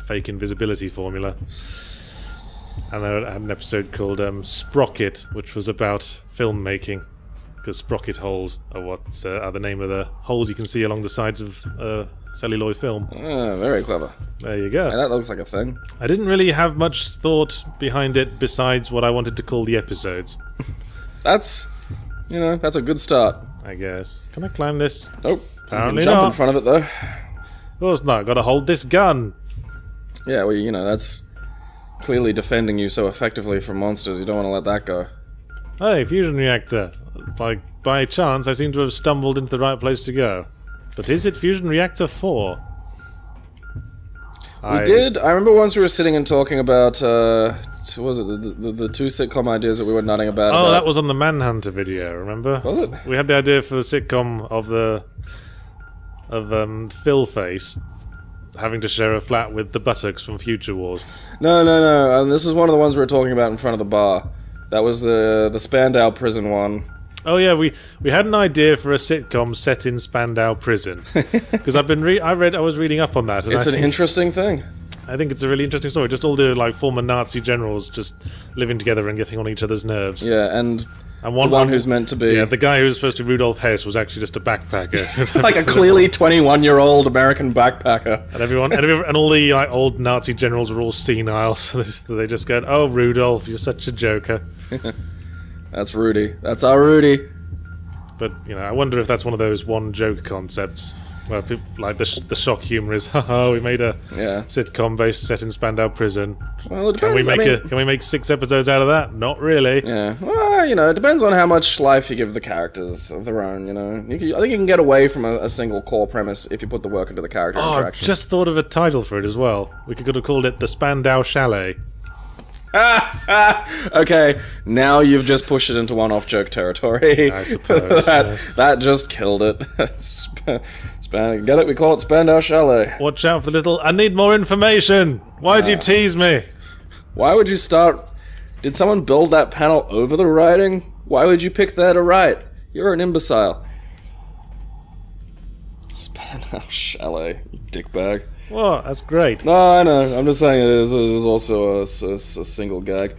fake invisibility formula. And then I had an episode called Sprocket, which was about filmmaking. Because sprocket holes are what are the name of the holes you can see along the sides of celluloid film. Ah, very clever. There you Yeah, go. that looks like a thing. I didn't really have much thought behind it besides what I wanted to call the episodes, That's, that's a good start. I guess. Can I climb this? Nope. Apparently you can jump not. in front of it, though. Of course not. Gotta hold this gun. Yeah, well, that's clearly defending you so effectively from monsters. You don't want to let that go. Hey, fusion reactor. Like, by chance, I seem to have stumbled into the right place to go. But is it fusion reactor 4? We did. I remember once we were sitting and talking about, what was it, the two sitcom ideas that we were nutting about. Oh, that was on the Manhunter video, remember? Was it? We had the idea for the sitcom of Phil Face having to share a flat with the buttocks from Future Wars. No. And this is one of the ones we were talking about in front of the bar. That was the Spandau prison one. Oh yeah, we had an idea for a sitcom set in Spandau prison because I was reading up on that. And It's an interesting thing. I think it's a really interesting story. Just all the like former Nazi generals just living together and getting on each other's nerves. Yeah, and And the one who's meant to be the guy who was supposed to be Rudolf Hess was actually just a backpacker. like a clearly 21-year-old American backpacker. And all the like old Nazi generals were all senile, so they just go, "Oh, Rudolf, you're such a joker." That's Rudy. That's our Rudy. But I wonder if that's one of those one joke concepts where people, like the shock humor is, haha, we made a Yeah. sitcom based set in Spandau prison. Well, it Can we depends. make can we make 6 episodes out of that? Not really. Yeah. Well, it depends on how much life you give the characters of their own. I think you can get away from a single core premise if you put the work into the character Oh, I've interaction. just thought of a title for it as well. We could have called it the Spandau Chalet. Okay, now you've just pushed it into one-off joke territory. I suppose, yes. that just killed it. Get it? We call it Spandau Chalet. Watch out for the little. I need more information. Why'd you tease me? Why would you start? Did someone build that panel over the writing? Why would you pick there to write? You're an imbecile. Spandau Chalet, you dickbag. Whoa, that's great. No, I know. I'm just saying it is also a single gag.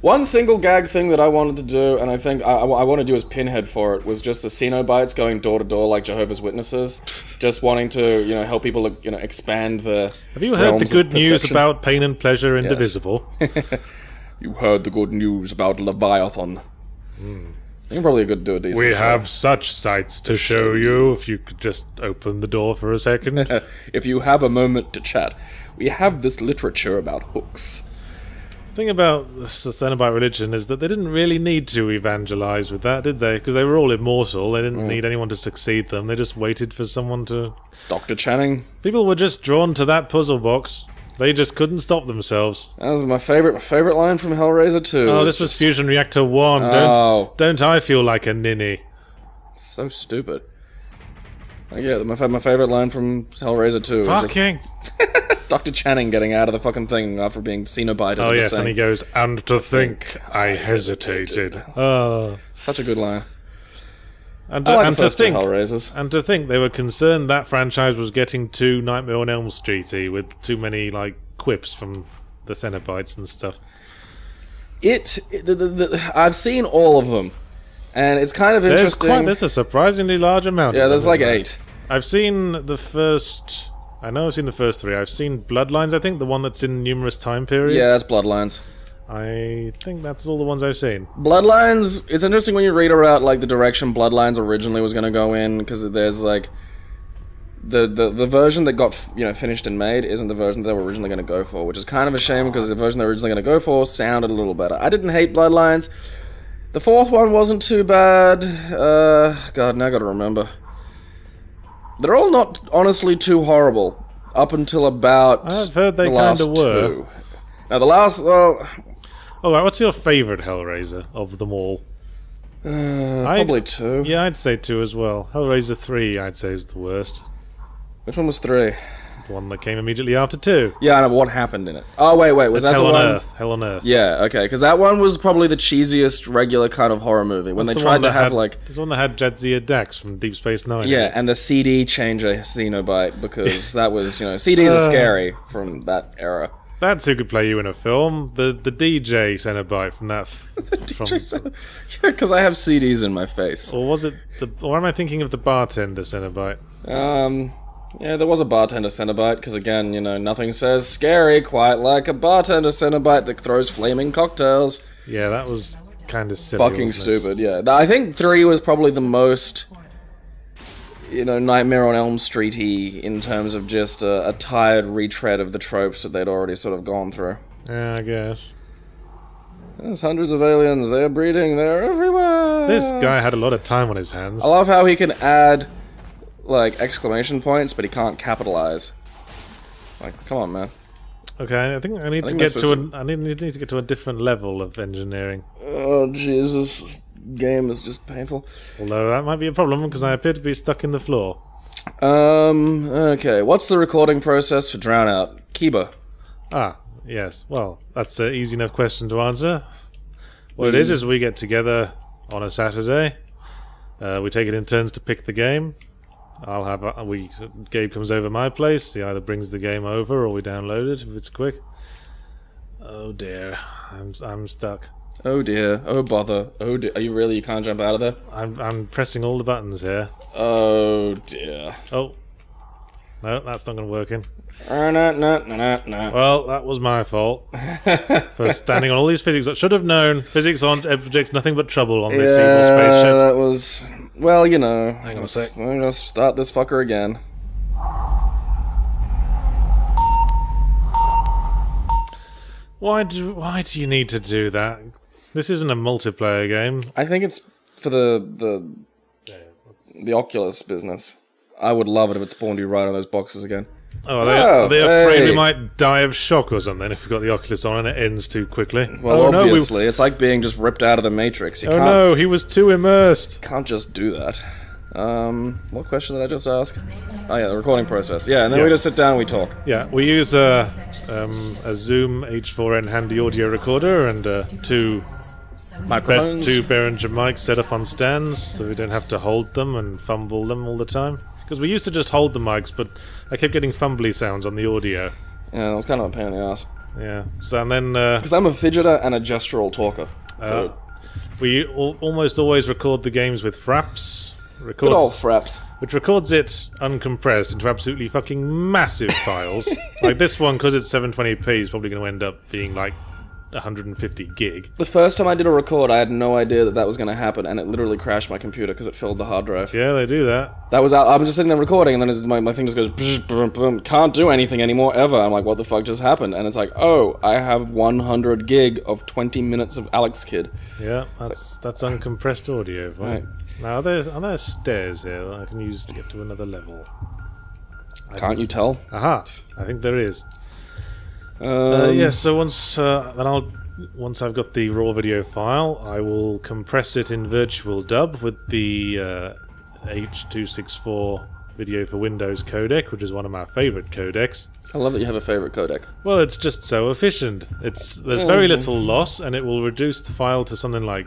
One single gag thing that I wanted to do, and I think I want to do as Pinhead for it, was just the Cenobites going door to door like Jehovah's Witnesses, just wanting to help people expand the. Have you heard the realms good of news perception. about Pain and Pleasure Indivisible? You heard the good news about Leviathan. I think probably good to do a decent. We job. have such sights to show you. If you could just open the door for a second. If you have a moment to chat, we have this literature about hooks. The thing about the Cenobite religion is that they didn't really need to evangelize with that, did they? Because they were all immortal. They didn't need anyone to succeed them. They just waited for someone to. Dr. Channing. People were just drawn to that puzzle box. They just couldn't stop themselves. That was my favorite line from Hellraiser 2. Oh, this was Fusion Reactor 1. Oh. Don't I feel like a ninny? So stupid. Yeah, my favorite line from Hellraiser 2 is just Fucking. Dr. Channing getting out of the fucking thing after being Cenobited. Oh, yes, saying, and he goes, and to think I hesitated. Oh. Such a good line. And I like and the to first two think. Hellraisers. And to think they were concerned that franchise was getting too Nightmare on Elm Streety with too many, like, quips from the Cenobites and stuff. I've seen all of them, And it's kind of interesting. There's a surprisingly large amount. Yeah, of there's them, like isn't there? 8. I've seen the first. I know I've seen the first 3. I've seen Bloodlines. I think the one that's in numerous time periods. Yeah, that's Bloodlines. I think that's all the ones I've seen. Bloodlines, it's interesting when you read about like the direction Bloodlines originally was going to go in, because there's like the version that got finished and made isn't the version they were originally going to go for, which is kind of a shame because the version they were originally going to go for sounded a little better. I didn't hate Bloodlines. The 4th one wasn't too bad. God, now I got to remember. They're all not honestly too horrible up until about I've heard they the last kind of were. 2. Now the last, well, Alright, what's your favourite Hellraiser of them all? probably 2. Yeah, I'd say 2 as well. Hellraiser 3, I'd say, is the worst. Which one was 3? The one that came immediately after 2. Yeah, I know, but what happened in it? Oh, wait, was That's that Hell the on one? Earth. Hell on Earth. Yeah, okay, because that one was probably the cheesiest regular kind of horror movie. When they The tried one to that have, had, like... There's one that had Jadzia Dax from Deep Space Nine. Yeah, and the CD changer Xenobite, because that was, CDs are scary from that era. That's who could play you in a film. The DJ Cenobite from that. Yeah, because I have CDs in my face. Or was it or am I thinking of the bartender Cenobite? Yeah, there was a bartender Cenobite, because again, nothing says scary quite like a bartender Cenobite that throws flaming cocktails. Yeah, that was kind of silly. Fucking wasn't it? stupid, yeah. I think 3 was probably the most, Nightmare on Elm Street-y in terms of just a tired retread of the tropes that they'd already sort of gone through. Yeah, I guess. There's hundreds of aliens, they're breeding, they're everywhere! This guy had a lot of time on his hands. I love how he can add, like, exclamation points, but he can't capitalize. Like, come on, man. Okay, I think I need to think get we're to supposed I need to get to a different level of engineering. Oh, Jesus. This game is just painful. Although that might be a problem because I appear to be stuck in the floor. Okay. What's the recording process for Drown Out? Kiba. Ah, yes. Well, that's an easy enough question to answer. What it is we get together on a Saturday. We take it in turns to pick the game. Gabe comes over my place. He either brings the game over or we download it if it's quick. Oh dear, I'm stuck. Oh dear. Oh bother. Oh dear. Are you really? You can't jump out of there? I'm pressing all the buttons here. Oh dear. Oh, no, that's not going to work in. No. Well, that was my fault for standing on all these physics. I should have known physics aren't predict nothing but trouble on this evil spaceship. That was. Well, Hang on a sec. I'm gonna start this fucker again. Why do you need to do that? This isn't a multiplayer game. I think it's for the Oculus business. I would love it if it spawned you right on those boxes again. Oh, are they afraid hey. we might die of shock or something if we've got the Oculus on and it ends too quickly? Well, oh, obviously, it's like being just ripped out of the Matrix. You Oh no, he was too immersed. can't just do that. What question did I just ask? Oh yeah, the recording process. Yeah, and then Yeah. we just sit down and we talk. Yeah, we use a Zoom H4n handy audio recorder and two Microphones. Behringer mics set up on stands so we don't have to hold them and fumble them all the time. Because we used to just hold the mics, but I kept getting fumbly sounds on the audio. Yeah, that was kind of a pain in the ass. Yeah. So and then Because I'm a fidgeter and a gestural talker. So, we almost always record the games with Fraps. good old fraps. Which records it uncompressed into absolutely fucking massive files. Like this one, because it's 720p, is probably going to end up being like 150 gig. The first time I did a record, I had no idea that was going to happen, and it literally crashed my computer because it filled the hard drive. Yeah, they do that. That was out. I'm just sitting there recording, and then my thing just goes, bzz, boom, boom, can't do anything anymore ever. I'm like, what the fuck just happened? And it's like, oh, I have 100 gig of 20 minutes of Alex Kidd. Yeah, that's uncompressed audio. Right. Now, are there stairs here that I can use to get to another level? Can't you tell? Aha! I think there is. Yes. So once I've got the raw video file, I will compress it in Virtual Dub with the H.264 Video for Windows codec, which is one of my favourite codecs. I love that you have a favorite codec. Well, it's just so efficient. There's very little loss, and it will reduce the file to something like,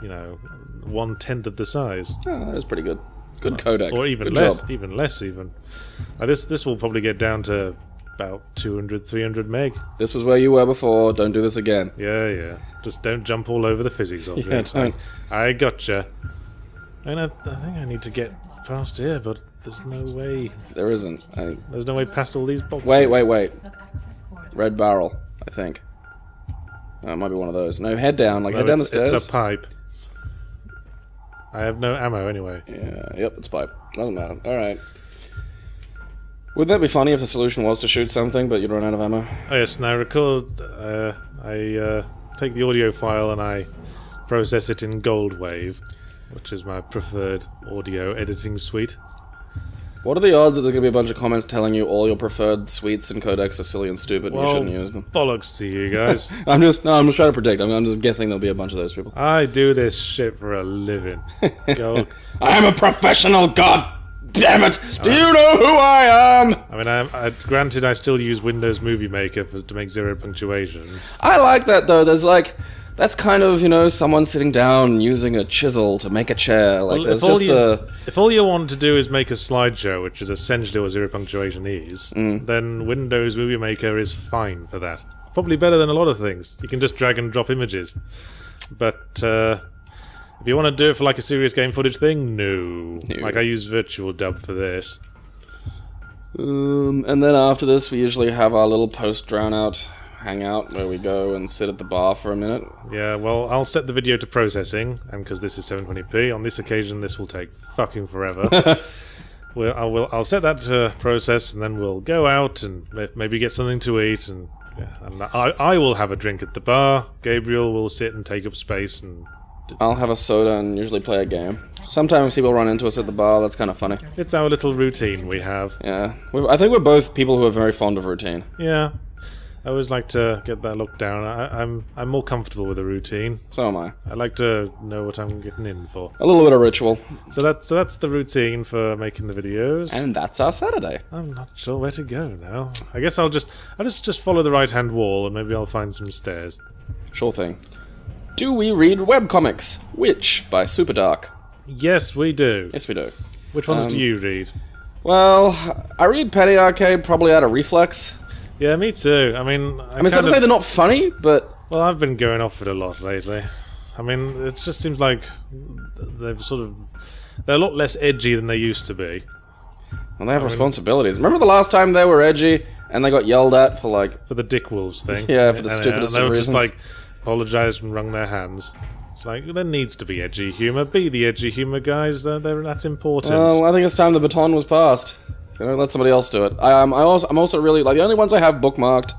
1/10 of the size, Oh, that is pretty good. Good codec. or even good less. Job. Even less. This will probably get down to about 200, 300 meg. This was where you were before. Don't do this again. Yeah. Just don't jump all over the physics object. don't. I gotcha. I think I need to get past here, but there's no way. There isn't. There's no way past all these boxes. Wait. Red barrel, I think. Oh, it might be one of those. No, head down. Head down the stairs. It's a pipe. I have no ammo anyway. Yeah, yep, it's pipe. Doesn't matter. Alright. Would that be funny if the solution was to shoot something, but you'd run out of ammo? Oh yes, and I record, I take the audio file and I process it in Goldwave, which is my preferred audio editing suite. What are the odds that there's going to be a bunch of comments telling you all your preferred suites and codecs are silly and stupid and you shouldn't use them? Bollocks to you guys. I'm just trying to predict. I'm just guessing there'll be a bunch of those people. I do this shit for a living. Go. I am a professional, god damn it! Do you know who I am? I mean, granted, I still use Windows Movie Maker to make zero punctuation. I like that, though. There's that's kind of, someone sitting down using a chisel to make a chair. If all you want to do is make a slideshow, which is essentially what zero punctuation is, then Windows Movie Maker is fine for that. Probably better than a lot of things. You can just drag and drop images. But if you want to do it for a serious game footage thing, no. I use Virtual Dub for this. And then after this, we usually have our little post drown out hangout where we go and sit at the bar for a minute. Yeah, well, I'll set the video to processing, and because this is 720p, on this occasion this will take fucking forever. I'll set that to process, and then we'll go out and maybe get something to eat, and I will have a drink at the bar. Gabriel will sit and take up space, and I'll have a soda and usually play a game. Sometimes people run into us at the bar. That's kind of funny. It's our little routine we have. Yeah, I think we're both people who are very fond of routine. Yeah. I always like to get that looked down. I'm more comfortable with a routine. So am I. I like to know what I'm getting in for. A little bit of ritual. So that's the routine for making the videos. And that's our Saturday. I'm not sure where to go now. I guess I'll just follow the right hand wall and maybe I'll find some stairs. Sure thing. Do we read webcomics? Which by Superdark? Yes, we do. Yes, we do. Which ones do you read? Well, I read Penny Arcade probably out of reflex. Yeah, me too. I mean, it's not to say they're not funny, but well, I've been going off it a lot lately. I mean, it just seems like they're a lot less edgy than they used to be. Well, they have responsibilities. Remember the last time they were edgy and they got yelled at for the Dick Wolves thing? Yeah, for the stupidest of reasons. They were just apologised and wrung their hands. It's there needs to be edgy humour. Be the edgy humour, guys. That's important. Well, I think it's time the baton was passed. Let somebody else do it. I'm also really the only ones I have bookmarked,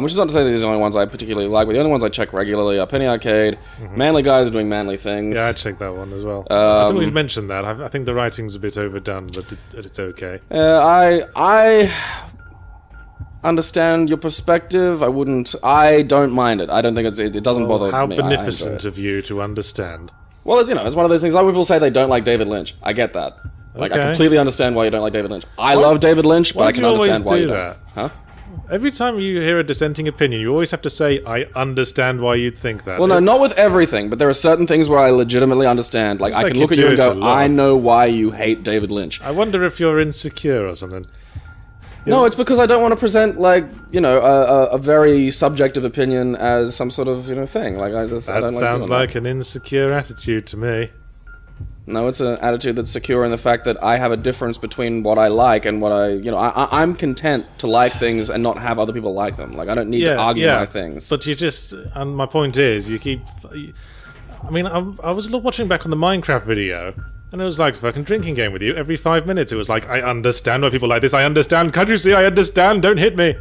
which is not to say that these are the only ones I particularly like, but the only ones I check regularly are Penny Arcade, Manly Guys doing manly things. Yeah, I check that one as well. I think we've mentioned that. I think the writing's a bit overdone, but it's okay. I understand your perspective. I don't mind it. I don't think it doesn't bother me. How beneficent of you to understand. Well, it's one of those things. Like people say they don't like David Lynch. I get that. I completely understand why you don't like David Lynch. I love David Lynch, but I can understand why you don't. Huh? Every time you hear a dissenting opinion, you always have to say, I understand why you'd think that. Well, no, not with everything, but there are certain things where I legitimately understand. I can look at you and go, I know why you hate David Lynch. I wonder if you're insecure or something. No, it's because I don't want to present, a very subjective opinion as some sort of, thing. That sounds like an insecure attitude to me. No, it's an attitude that's secure in the fact that I have a difference between what I like and what I'm content to like things and not have other people like them. I don't need to argue my things. But and my point is, you keep... I mean, I was watching back on the Minecraft video, and it was like a fucking drinking game with you. Every 5 minutes, it was like, I understand why people like this, I understand, can't you see, I understand, don't hit me.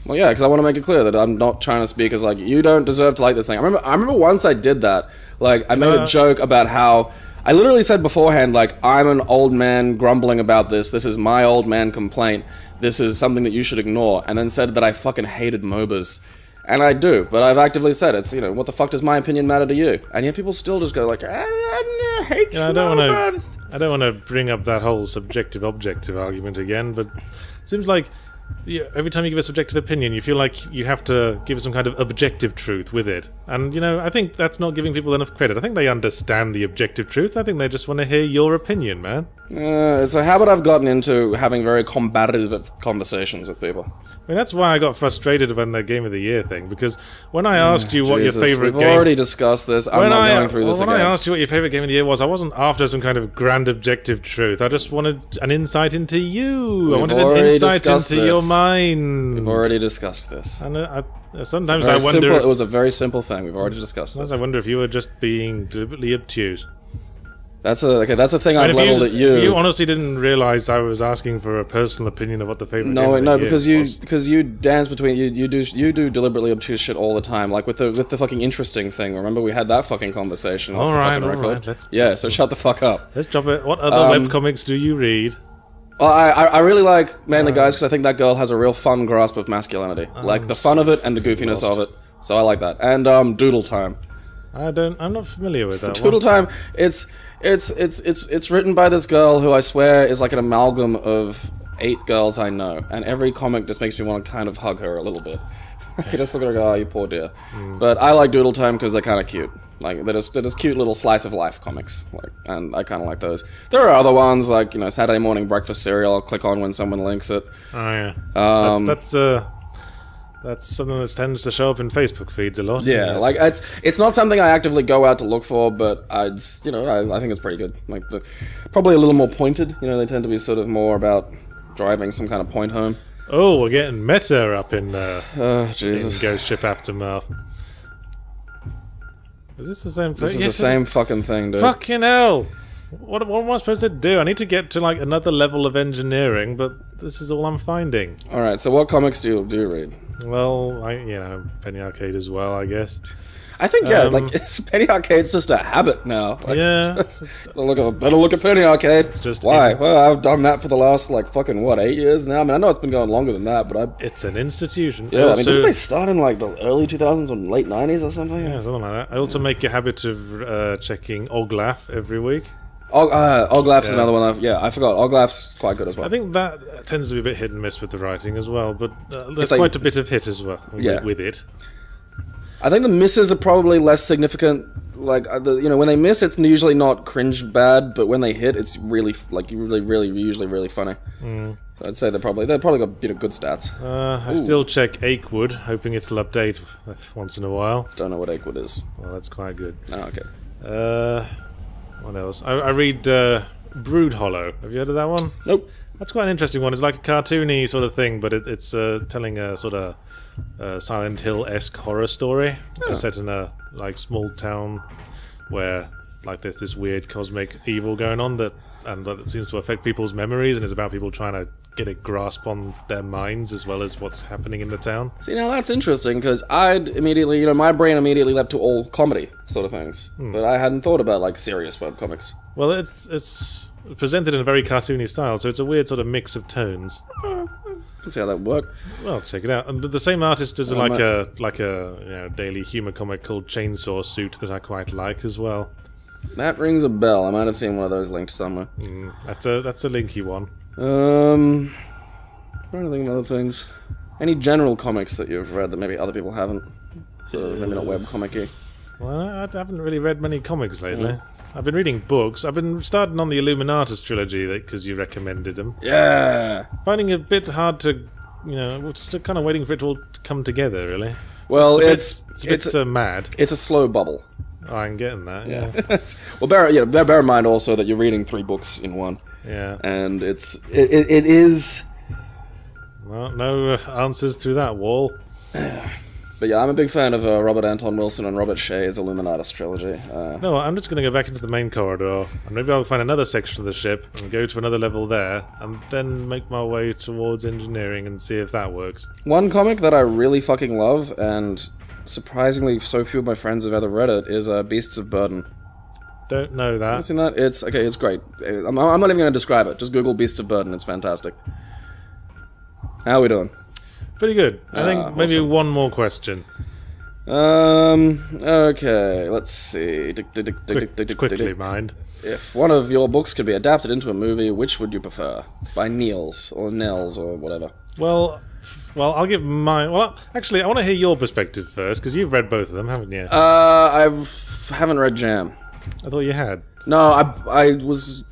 Well, yeah, because I want to make it clear that I'm not trying to speak as you don't deserve to like this thing. I remember once I did that. I made a joke about how... I literally said beforehand, I'm an old man grumbling about this. This is my old man complaint. This is something that you should ignore. And then said that I fucking hated MOBAs. And I do, but I've actively said it's, what the fuck does my opinion matter to you? And yet people still just go I hate MOBAs. I don't want to bring up that whole subjective-objective argument again, but it seems like every time you give a subjective opinion, you feel like you have to give some kind of objective truth with it. And, I think that's not giving people enough credit. I think they understand the objective truth. I think they just want to hear your opinion, man. It's a habit I've gotten into, having very combative conversations with people. I mean, that's why I got frustrated when the Game of the Year thing, because when I asked you what your favourite game... We've already discussed this. I'm not going through this again. When I asked you what your favourite Game of the Year was, I wasn't after some kind of grand objective truth. I just wanted an insight into you. I wanted an insight into your mind. We've already discussed this. And sometimes I wonder... It was a very simple thing. We've already discussed this. I wonder if you were just being deliberately obtuse. That's a thing I've leveled at you. If you honestly didn't realise I was asking for a personal opinion of what the favourite game of the year was. because you dance between you do deliberately obtuse shit all the time, like with the fucking interesting thing. Remember we had that fucking conversation. All right. So shut the fuck up. Let's drop it. What other webcomics do you read? Well, I really like Manly Guys because I think that girl has a real fun grasp of masculinity, like the fun of it and the goofiness of it. So I like that. And Doodle Time. I'm not familiar with that. Doodle Time. It's written by this girl who I swear is like an amalgam of 8 girls I know, and every comic just makes me want to kind of hug her a little bit. I could just look at her and go, "Oh, you poor dear." But I like Doodle Time because they're kind of cute. Like they're just cute little slice of life comics. And I kind of like those. There are other ones like Saturday morning breakfast cereal. I'll click on when someone links it. Oh yeah. That's something that tends to show up in Facebook feeds a lot. Yeah, like it's not something I actively go out to look for, but I think it's pretty good. Like probably a little more pointed. They tend to be sort of more about driving some kind of point home. Oh, we're getting meta up in Jesus. In Ghostship Aftermath. Is this the same thing? This is the same fucking thing, dude. Fucking hell! What am I supposed to do? I need to get to like another level of engineering, but this is all I'm finding. All right, so what comics do you read? Well, Penny Arcade as well, I guess. I think Penny Arcade's just a habit now. Yeah. Better look at Penny Arcade. It's just why? Well, I've done that for the last 8 years now. I mean, I know it's been going longer than that, but it's an institution. Yeah, I mean, didn't they start in like the early 2000s or late 90s or something? Yeah, something like that. I also make a habit of checking Oglaf every week. Oglaf's another one. I forgot. Oglaf's quite good as well. I think that tends to be a bit hit and miss with the writing as well, but there's quite a bit of hit as well with it. I think the misses are probably less significant. Like when they miss, it's usually not cringe bad, but when they hit, it's really usually really funny. So I'd say they're probably got good stats. I still check Achewood, hoping it'll update once in a while. Don't know what Achewood is. Well, that's quite good. Oh, okay. What else? I read Brood Hollow. Have you heard of that one? Nope. That's quite an interesting one. It's like a cartoony sort of thing, but it's telling a sort of Silent Hill-esque horror story. It's set in a small town where there's this weird cosmic evil going on that seems to affect people's memories, and it's about people trying to get a grasp on their minds as well as what's happening in the town. See, now that's interesting, because I'd immediately, my brain immediately leapt to all comedy sort of things, but I hadn't thought about serious webcomics. Well, it's presented in a very cartoony style, so it's a weird sort of mix of tones. See how that works. Well, check it out. And the same artist does a daily humor comic called Chainsaw Suit that I quite like as well. That rings a bell. I might have seen one of those linked somewhere. That's a linky one. I'm trying to think of other things. Any general comics that you've read that maybe other people haven't? So maybe not webcomic-y. Well, I haven't really read many comics lately. I've been reading books. I've been starting on the Illuminatus trilogy because you recommended them. Yeah! Finding it a bit hard to, just kind of waiting for it all to come together, really. Well, it's a bit mad. It's a slow bubble. Oh, I'm getting that, yeah. Well, bear in mind also that you're reading 3 books in one. Yeah. And it is... Well, no answers through that wall. But yeah, I'm a big fan of Robert Anton Wilson and Robert Shea's Illuminatus trilogy. No, I'm just going to go back into the main corridor, and maybe I'll find another section of the ship, and go to another level there, and then make my way towards engineering and see if that works. One comic that I really fucking love, and surprisingly so few of my friends have ever read it, is Beasts of Burden. Don't know that. Have you seen that? It's great. I'm not even going to describe it. Just Google Beasts of Burden, it's fantastic. How are we doing? Pretty good. I think maybe awesome. One more question. Okay, let's see. Quickly, mind. If one of your books could be adapted into a movie, which would you prefer? By Niels, or Nels, or whatever. Well, Well, I'll give mine. Well, actually, I want to hear your perspective first because you've read both of them, haven't you? I haven't read Jam. I thought you had. No, I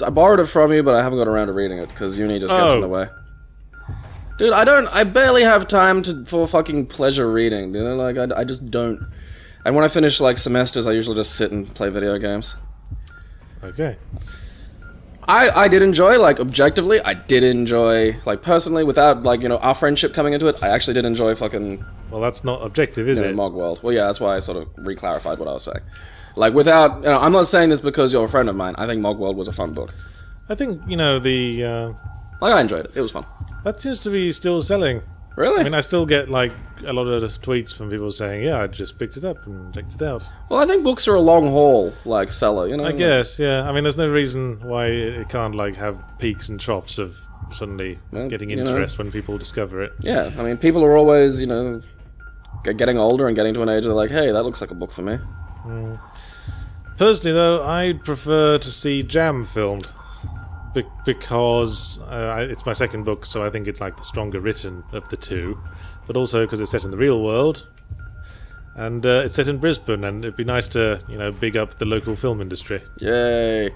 borrowed it from you, but I haven't got around to reading it because uni just gets in the way. Dude, I barely have time for fucking pleasure reading. You know, like I just don't. And when I finish like semesters, I usually just sit and play video games. Okay. I did enjoy, like, objectively, I did enjoy, like, personally, without, like, you know, our friendship coming into it, I actually did enjoy fucking... Well, that's not objective, is it? Mog World. Well, yeah, that's why I sort of re-clarified what I was saying. Like, without... You know, I'm not saying this because you're a friend of mine. I think Mog World was a fun book. I think, you know, the... Like, I enjoyed it. It was fun. That seems to be still selling. Really? I mean, I still get, like, a lot of tweets from people saying, yeah, I just picked it up and checked it out. Well, I think books are a long haul, like, seller, you know? I guess, yeah. I mean, there's no reason why it can't, like, have peaks and troughs of suddenly getting interest when people discover it. Yeah, I mean, people are always, you know, getting older and getting to an age where they're like, hey, that looks like a book for me. Personally, though, I'd prefer to see Jam filmed. Because it's my second book, so I think it's like the stronger written of the two, but also because it's set in the real world, and it's set in Brisbane, and it'd be nice to, you know, big up the local film industry. Yay!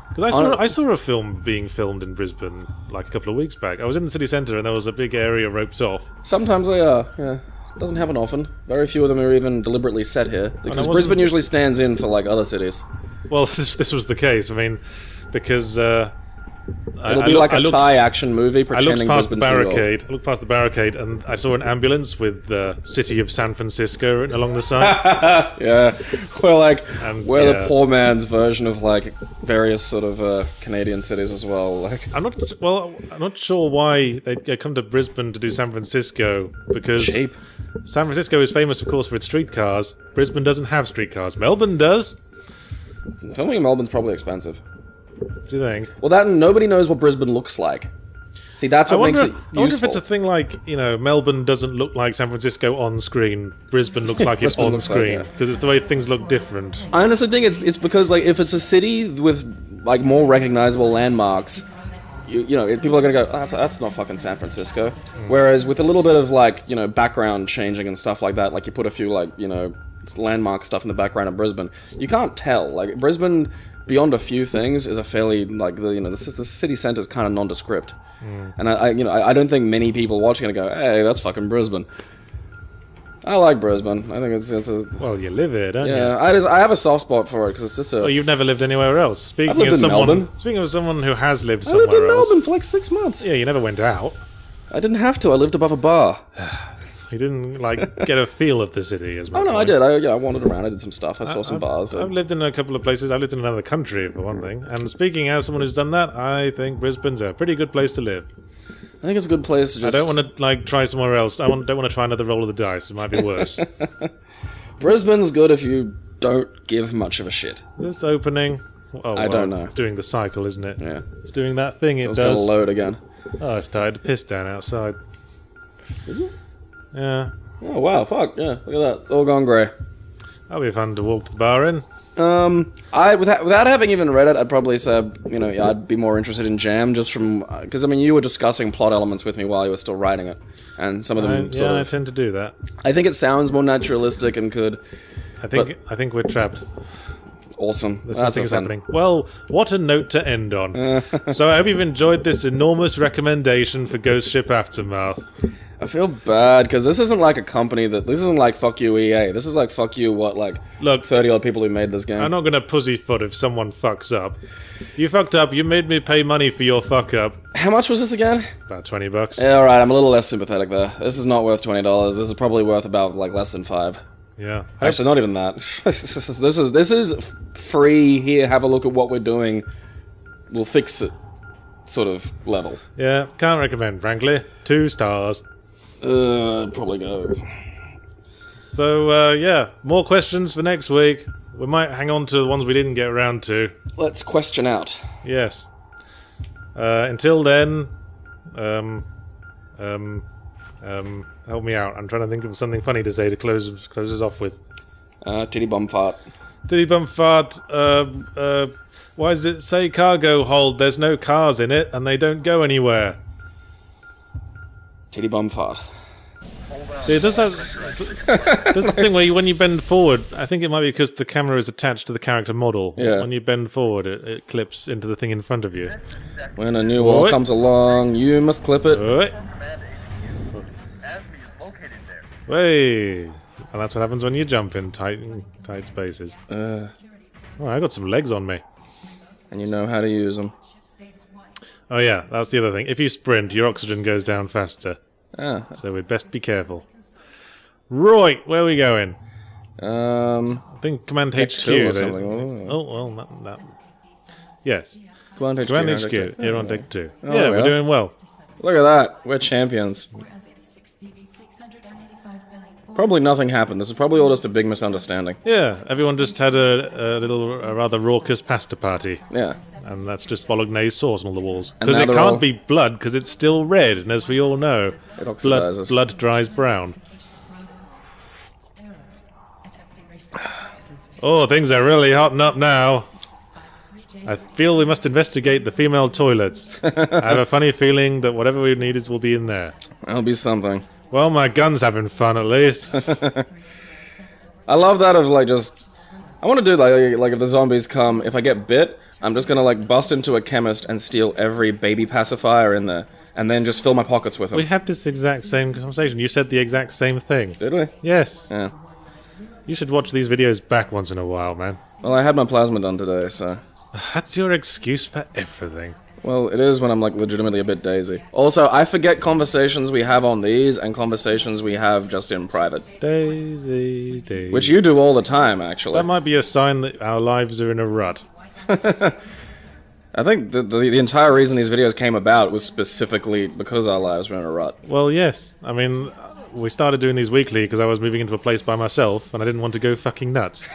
Because I saw a film being filmed in Brisbane like a couple of weeks back. I was in the city centre, and there was a big area roped off. Sometimes they are, yeah. It doesn't happen often. Very few of them are even deliberately set here, because Brisbane usually stands in for like other cities. Well, this was the case. I mean, because. It'll be like a Thai action movie pretending I looked past the Brisbane's barricade, and I saw an ambulance with the city of San Francisco written along the side. Yeah, we're the poor man's version of like various sort of Canadian cities as well. Like, I'm not sure why they come to Brisbane to do San Francisco, because it's cheap. San Francisco is famous, of course, for its streetcars. Brisbane doesn't have streetcars. Melbourne does. Filming in Melbourne's probably expensive. Do you think? Well, that nobody knows what Brisbane looks like. See, that's what makes it useful. I wonder if it's a thing like, you know, Melbourne doesn't look like San Francisco on screen. Brisbane looks like it's on screen. Because it's the way things look different. I honestly think it's because, like, if it's a city with, like, more recognizable landmarks, you know, people are going to go, oh, that's not fucking San Francisco. Whereas with a little bit of, like, you know, background changing and stuff like that, like you put a few, like, you know, landmark stuff in the background of Brisbane, you can't tell. Like, Brisbane, beyond a few things, is a fairly, like, the city centre is kind of nondescript. And I don't think many people watching it go, hey, that's fucking Brisbane. I like Brisbane. I think it's a... Well, you live here, don't you? Yeah, I have a soft spot for it, because it's just a... Oh, you've never lived anywhere else. Speaking lived of in someone, Melbourne. Speaking of someone who has lived somewhere I lived in else... Melbourne for like 6 months. Yeah, you never went out. I didn't have to. I lived above a bar. You didn't, like, get a feel of the city as much. Oh, no, I did. I wandered around. I did some stuff. I saw some bars. I've lived in a couple of places. I've lived in another country, for one thing. And speaking as someone who's done that, I think Brisbane's a pretty good place to live. I think it's a good place to just... I don't want to, like, try somewhere else. Don't want to try another roll of the dice. It might be worse. Brisbane's good if you don't give much of a shit. This opening... Oh, I don't know. It's doing the cycle, isn't it? Yeah. It's doing that thing it It's does. going to load again. Oh, it's started to piss down outside. Is it? Yeah. Oh, wow. Fuck. Yeah. Look at that. It's all gone grey. That'll be fun to walk to the bar in. Without having even read it, I'd probably say, you know, I'd be more interested in Jam, just from... Because, I mean, you were discussing plot elements with me while you were still writing it. And some of them I tend to do that. I think it sounds more naturalistic and could... I think we're trapped. Awesome. Nothing is happening. Well, what a note to end on. So I hope you've enjoyed this enormous recommendation for Ghostship Aftermath. I feel bad, because this isn't like a company that... This isn't like, fuck you, EA. This is like, fuck you, what, like... Look, 30-odd people who made this game. I'm not going to pussyfoot if someone fucks up. You fucked up. You made me pay money for your fuck up. How much was this again? About $20. Yeah, alright, I'm a little less sympathetic there. This is not worth $20. This is probably worth about, like, less than $5. Yeah. Actually, not even that. This is free. Here, have a look at what we're doing. We'll fix it. Sort of level. Yeah, can't recommend, frankly. 2 stars. I'd probably go. So, yeah, more questions for next week. We might hang on to the ones we didn't get around to. Let's question out. Yes. Until then, help me out. I'm trying to think of something funny to say to close us off with. Titty bum fart. Titty bum fart. Why does it say cargo hold? There's no cars in it, and they don't go anywhere. Titty bum fart. See, there's the thing where when you bend forward, I think it might be because the camera is attached to the character model. Yeah. When you bend forward, it clips into the thing in front of you. When a new wall comes along, you must clip it. Way. And that's what happens when you jump in tight spaces. Oh, I got some legs on me. And you know how to use them. Oh yeah, that's the other thing. If you sprint, your oxygen goes down faster. Ah. So we'd best be careful. Right, where are we going? I think Command Deck HQ. 2 or something. Oh, well, that... Yes. Command HQ. Command HQ, here on Deck 2. Oh, Yeah, we're doing well. Look at that. We're champions. Probably nothing happened. This is probably all just a big misunderstanding. Yeah, everyone just had a rather raucous pasta party. Yeah. And that's just bolognese sauce on all the walls. And Because now it they're can't all- be blood, because it's still red, and as we all know, It oxidizes. blood dries brown. Oh, things are really hotting up now. I feel we must investigate the female toilets. I have a funny feeling that whatever we need will be in there. That'll be something. Well, my gun's having fun at least. I love that of like just... I want to do like if the zombies come, if I get bit, I'm just gonna like bust into a chemist and steal every baby pacifier in there. And then just fill my pockets with them. We had this exact same conversation. You said the exact same thing. Did we? Yes. Yeah. You should watch these videos back once in a while, man. Well, I had my plasma done today, so... That's your excuse for everything. Well, it is when I'm like legitimately a bit daisy. Also, I forget conversations we have on these and conversations we have just in private. Daisy, Daisy. Which you do all the time, actually. That might be a sign that our lives are in a rut. I think the entire reason these videos came about was specifically because our lives were in a rut. Well, yes. I mean, we started doing these weekly because I was moving into a place by myself and I didn't want to go fucking nuts.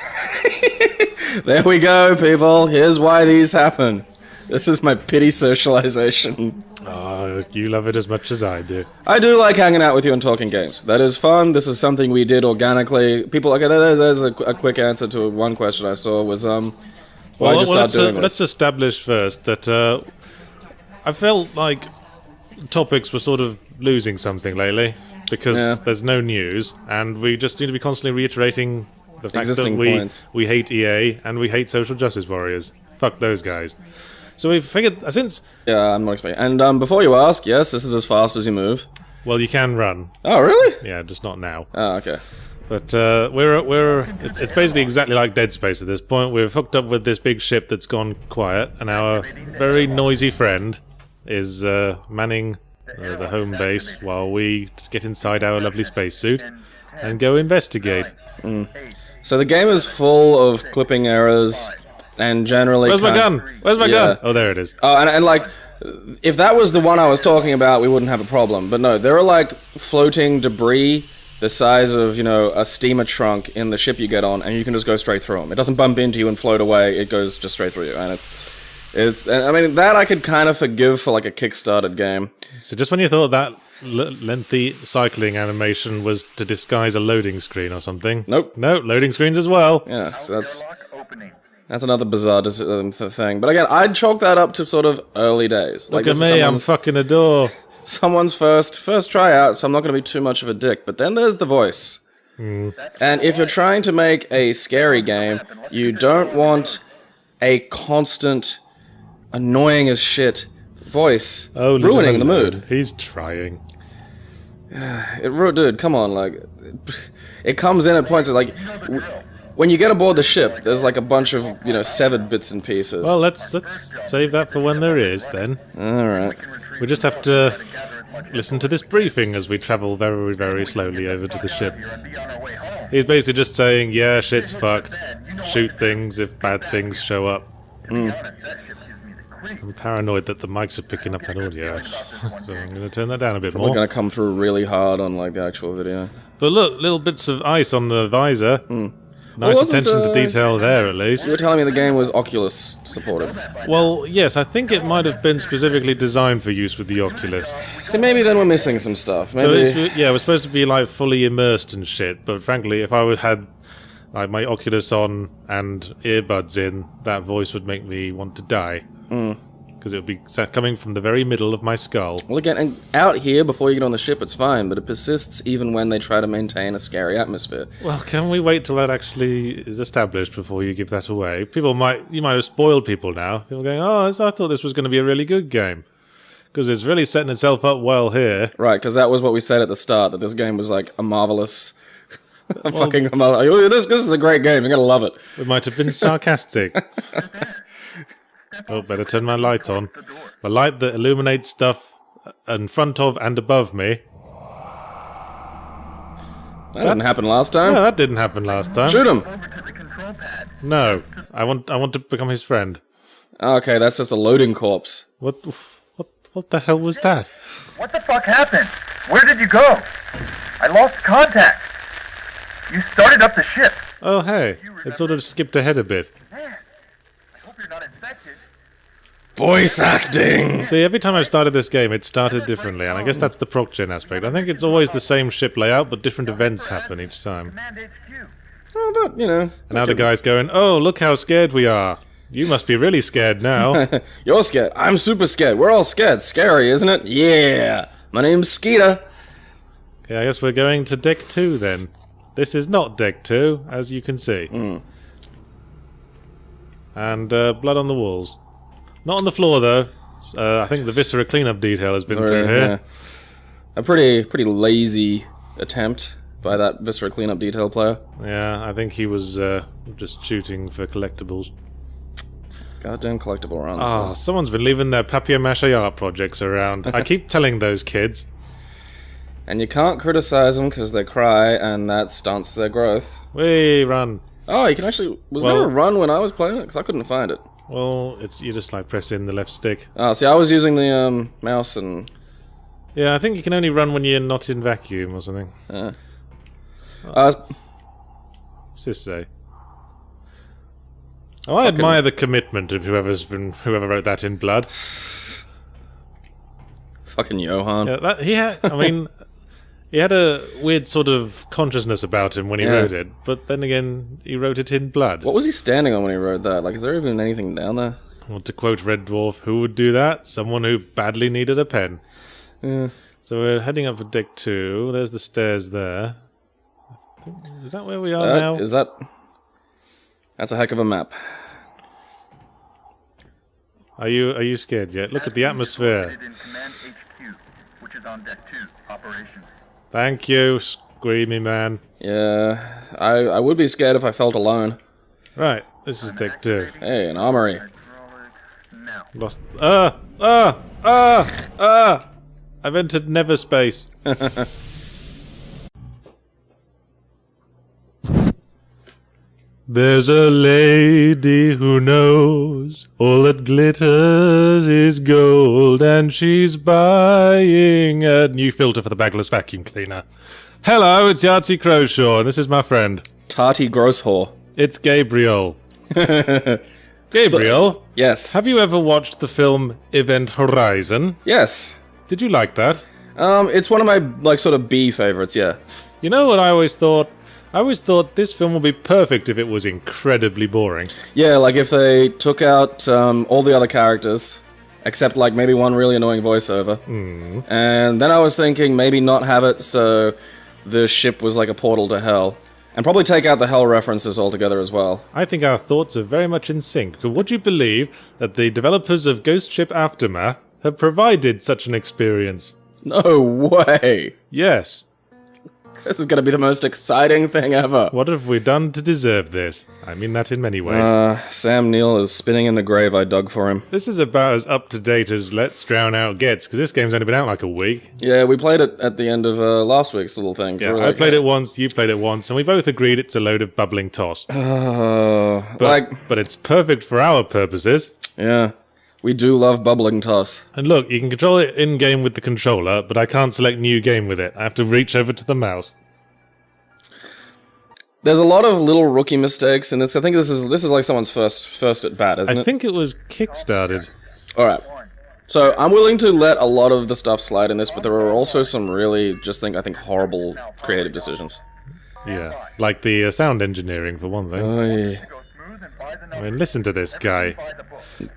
There we go, people. Here's why these happen. This is my pity socialization. Oh, you love it as much as I do. I do like hanging out with you and talking games. That is fun. This is something we did organically. People, okay, there's a quick answer to one question I saw was, why just start doing this? Let's establish first that I felt like topics were sort of losing something lately because there's no news, and we just seem to be constantly reiterating the fact Existing that points. we hate EA and we hate social justice warriors. Fuck those guys. So we figured since Yeah, I'm not expecting. And before you ask, yes, this is as fast as you move. well, you can run. Oh, really? Yeah, just not now. Oh, okay. But it's basically exactly like Dead Space at this point. We've hooked up with this big ship that's gone quiet, and our very noisy friend is manning the home base while we get inside our lovely spacesuit and go investigate. So the game is full of clipping errors and generally. Where's my gun? Where's my gun? Oh, there it is. Oh, and like, if that was the one I was talking about, we wouldn't have a problem. But no, there are like floating debris the size of, you know, a steamer trunk in the ship you get on, and you can just go straight through them. It doesn't bump into you and float away. It goes just straight through you, and it's. I mean, that I could kind of forgive for like a kickstarted game. So just when you thought that lengthy cycling animation was to disguise a loading screen or something. Nope. No, loading screens as well. Yeah, so that's another bizarre thing. But again, I'd chalk that up to sort of early days. Look at me, I'm fucking a door. Someone's first tryout, so I'm not going to be too much of a dick. But then there's the voice. And if you're trying to make a scary game, you don't want a constant, annoying as shit voice ruining the mood. He's trying. Dude, come on, like, it comes in at points like, when you get aboard the ship, there's like a bunch of, you know, severed bits and pieces. Well, let's save that for when there is, then. Alright. We just have to listen to this briefing as we travel very, very slowly over to the ship. He's basically just saying, yeah, shit's fucked. Shoot things if bad things show up. I'm paranoid that the mics are picking up that audio, so I'm going to turn that down a bit We're more. going to come through really hard on, like, the actual video. But look, little bits of ice on the visor. Nice Well, wasn't, attention to detail there, at least. You were telling me the game was Oculus supported. Well, yes, I think it might have been specifically designed for use with the Oculus. So maybe then we're missing some stuff. So Maybe... we're supposed to be like fully immersed and shit. But frankly, if I had like my Oculus on and earbuds in, that voice would make me want to die. Because because it would be coming from the very middle of my skull. Well, again, and out here, before you get on the ship, it's fine, but it persists even when they try to maintain a scary atmosphere. Well, can we wait till that actually is established before you give that away? You might have spoiled people now. People going, oh, I thought this was going to be a really good game. Because it's really setting itself up well here. Right, because that was what we said at the start, that this game was like a marvelous... this is a great game, you're going to love it. We might have been sarcastic. Oh, better turn my light on. The light that illuminates stuff in front of and above me. That didn't happen last time. No, that didn't happen last time. Shoot him! No, I want to become his friend. Okay, that's just a loading corpse. What the hell was that? What the fuck happened? Where did you go? I lost contact. You started up the ship. Oh, hey. It sort of skipped ahead a bit. Man, I hope you're not infected. Voice acting! See, every time I've started this game, it started differently, and I guess that's the proc-gen aspect. I think it's always the same ship layout, but different events happen each time. Command HQ. Oh, but, you know... And now the guy's going, oh, look how scared we are. You must be really scared now. You're scared. I'm super scared. We're all scared. Scary, isn't it? Yeah! My name's Skeeter. Okay, I guess we're going to deck 2 then. This is not deck 2, as you can see. And blood on the walls. Not on the floor, though. I think the viscera cleanup detail has been through here. Yeah. A pretty lazy attempt by that viscera cleanup detail player. Yeah, I think he was just shooting for collectibles. Goddamn collectible runs. Ah, someone's been leaving their papier-mâché art projects around. I keep telling those kids. And you can't criticize them because they cry, and that stunts their growth. Whee, run. Oh, you can actually... Was there a run when I was playing it? Because I couldn't find it. Well, you just like press in the left stick. Oh, see, I was using the mouse and... Yeah, I think you can only run when you're not in vacuum or something. What's this say? Oh, I admire the commitment of whoever wrote that in blood. Fucking Johan. Yeah, he had a weird sort of consciousness about him when he wrote it, but then again, he wrote it in blood. What was he standing on when he wrote that? Like, is there even anything down there? Well, to quote Red Dwarf, who would do that? Someone who badly needed a pen. Yeah. So we're heading up for deck 2. There's the stairs there. Is that where we are now? Is that... That's a heck of a map. Are you scared yet? Look at the atmosphere. In Command HQ, which is on deck 2, operations. Thank you, screamy man. Yeah, I would be scared if I felt alone. Right, this is deck 2. Hey, an armory. Now. Lost. I've entered never space. There's a lady who knows all that glitters is gold, and she's buying a new filter for the bagless vacuum cleaner. Hello, it's Yahtzee Crowshaw, and this is my friend. Tarty Grosshore. It's Gabriel. Gabriel? Yes. Have you ever watched the film Event Horizon? Yes. Did you like that? It's one of my, like, sort of B favorites, yeah. You know what I always thought? I always thought this film would be perfect if it was incredibly boring. Yeah, like if they took out all the other characters, except like maybe one really annoying voiceover. And then I was thinking maybe not have it so the ship was like a portal to hell. And probably take out the hell references altogether as well. I think our thoughts are very much in sync. Would you believe that the developers of Ghostship Aftermath have provided such an experience? No way! Yes. This is going to be the most exciting thing ever. What have we done to deserve this? I mean that in many ways. Sam Neill is spinning in the grave I dug for him. This is about as up-to-date as Let's Drown Out gets, because this game's only been out like a week. Yeah, we played it at the end of last week's little thing. Yeah, I played it once, you played it once, and we both agreed it's a load of bubbling toss. But it's perfect for our purposes. Yeah. We do love bubbling toss. And look, you can control it in-game with the controller, but I can't select new game with it. I have to reach over to the mouse. There's a lot of little rookie mistakes in this. I think this is like someone's first at bat, isn't it? I think it was kickstarted. Alright. So, I'm willing to let a lot of the stuff slide in this, but there are also some really, I think, horrible creative decisions. Yeah, like the sound engineering, for one thing. Oh, yeah. Go smooth and I mean, listen to this guy.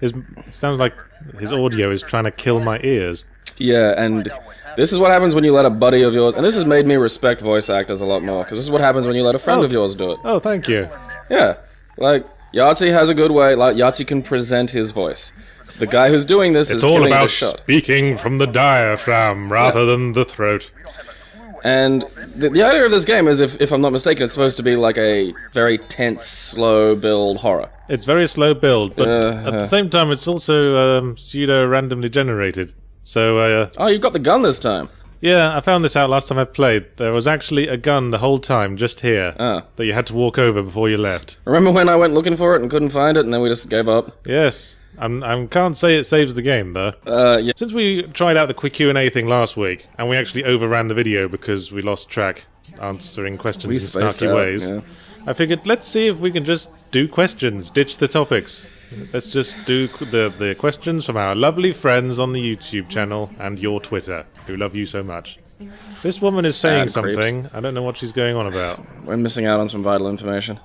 It sounds like his audio is trying to kill my ears. Yeah, and this is what happens when you let a buddy of yours... And this has made me respect voice actors a lot more, because this is what happens when you let a friend of yours do it. Oh, thank you. Yeah, like, Yahtzee has a good way, like, Yahtzee can present his voice. The guy who's doing this is It's all giving it a about shot. speaking from the diaphragm rather than the throat. And the idea of this game is, if I'm not mistaken, it's supposed to be like a very tense, slow build horror. It's very slow build, but at the same time, it's also pseudo-randomly generated. So, Oh, you've got the gun this time. yeah, I found this out last time I played. There was actually a gun the whole time, just here, that you had to walk over before you left. Remember when I went looking for it and couldn't find it, and then we just gave up? Yes. I can't say it saves the game, though. Yeah. Since we tried out the quick Q&A thing last week, and we actually overran the video because we lost track answering questions in spaced snarky out, ways, yeah. I figured, let's see if we can just do questions, ditch the topics. Let's just do the questions from our lovely friends on the YouTube channel and your Twitter, who love you so much. This woman is saying Sad creeps. something. I don't know what she's going on about. We're missing out on some vital information.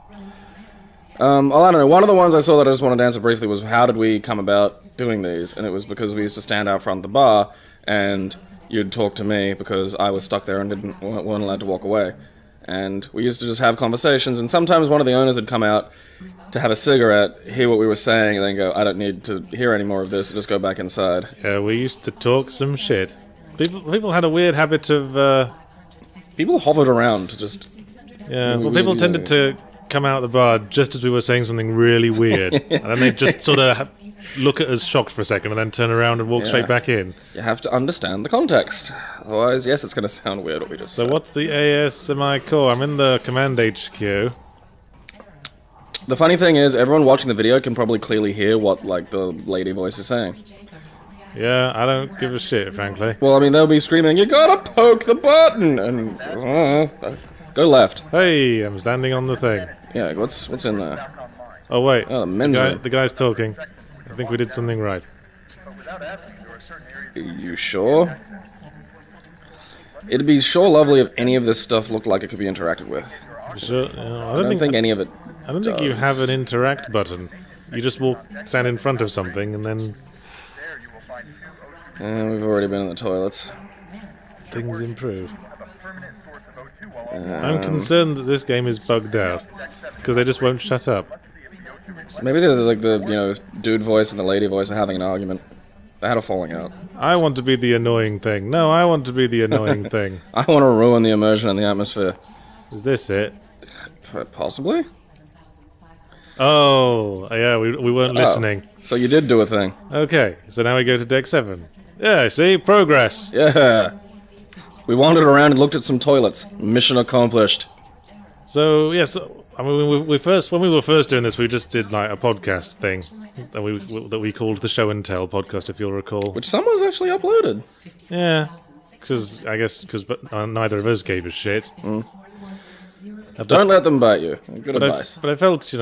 Well, I don't know. One of the ones I saw that I just wanted to answer briefly was, how did we come about doing these? And it was because we used to stand out front of the bar, and you'd talk to me because I was stuck there and weren't allowed to walk away. And we used to just have conversations, and sometimes one of the owners would come out to have a cigarette, hear what we were saying, and then go, I don't need to hear any more of this, just go back inside. Yeah, we used to talk some shit. People had a weird habit of... People hovered around to just... Yeah, well, people tended to come out of the bar just as we were saying something really weird, and then they'd just sort of look at us shocked for a second and then turn around and walk straight back in. You have to understand the context. Otherwise, yes, it's going to sound weird what we just So said. what's the ASMI core? I'm in the command HQ. The funny thing is, everyone watching the video can probably clearly hear what, like, the lady voice is saying. Yeah, I don't give a shit, frankly. Well, I mean, they'll be screaming, you gotta poke the button! And, go left. Hey, I'm standing on the thing. Yeah, what's in there? Oh, wait. Oh, the men's room. The guy's talking. I think we did something right. Are you sure? It'd be sure lovely if any of this stuff looked like it could be interacted with. Sure, I don't think any of it I don't think you have an interact button. You just stand in front of something and then we've already been in the toilets. things improve. I'm concerned that this game is bugged out because they just won't shut up. Maybe they're like the, dude voice and the lady voice are having an argument. They had a falling out. I want to be the annoying thing. No, I want to be the annoying thing. I want to ruin the immersion and the atmosphere. Is this it? Possibly? Oh, yeah, we weren't listening. So you did do a thing. Okay, so now we go to deck 7. Yeah, see? Progress. Yeah. We wandered around and looked at some toilets. Mission accomplished. So, yes, I mean, when we were first doing this, we just did like a podcast thing that we called the Show and Tell podcast, if you'll recall. Which someone's actually uploaded. Yeah, because neither of us gave a shit. Don't let them bite you. Good But advice. I felt,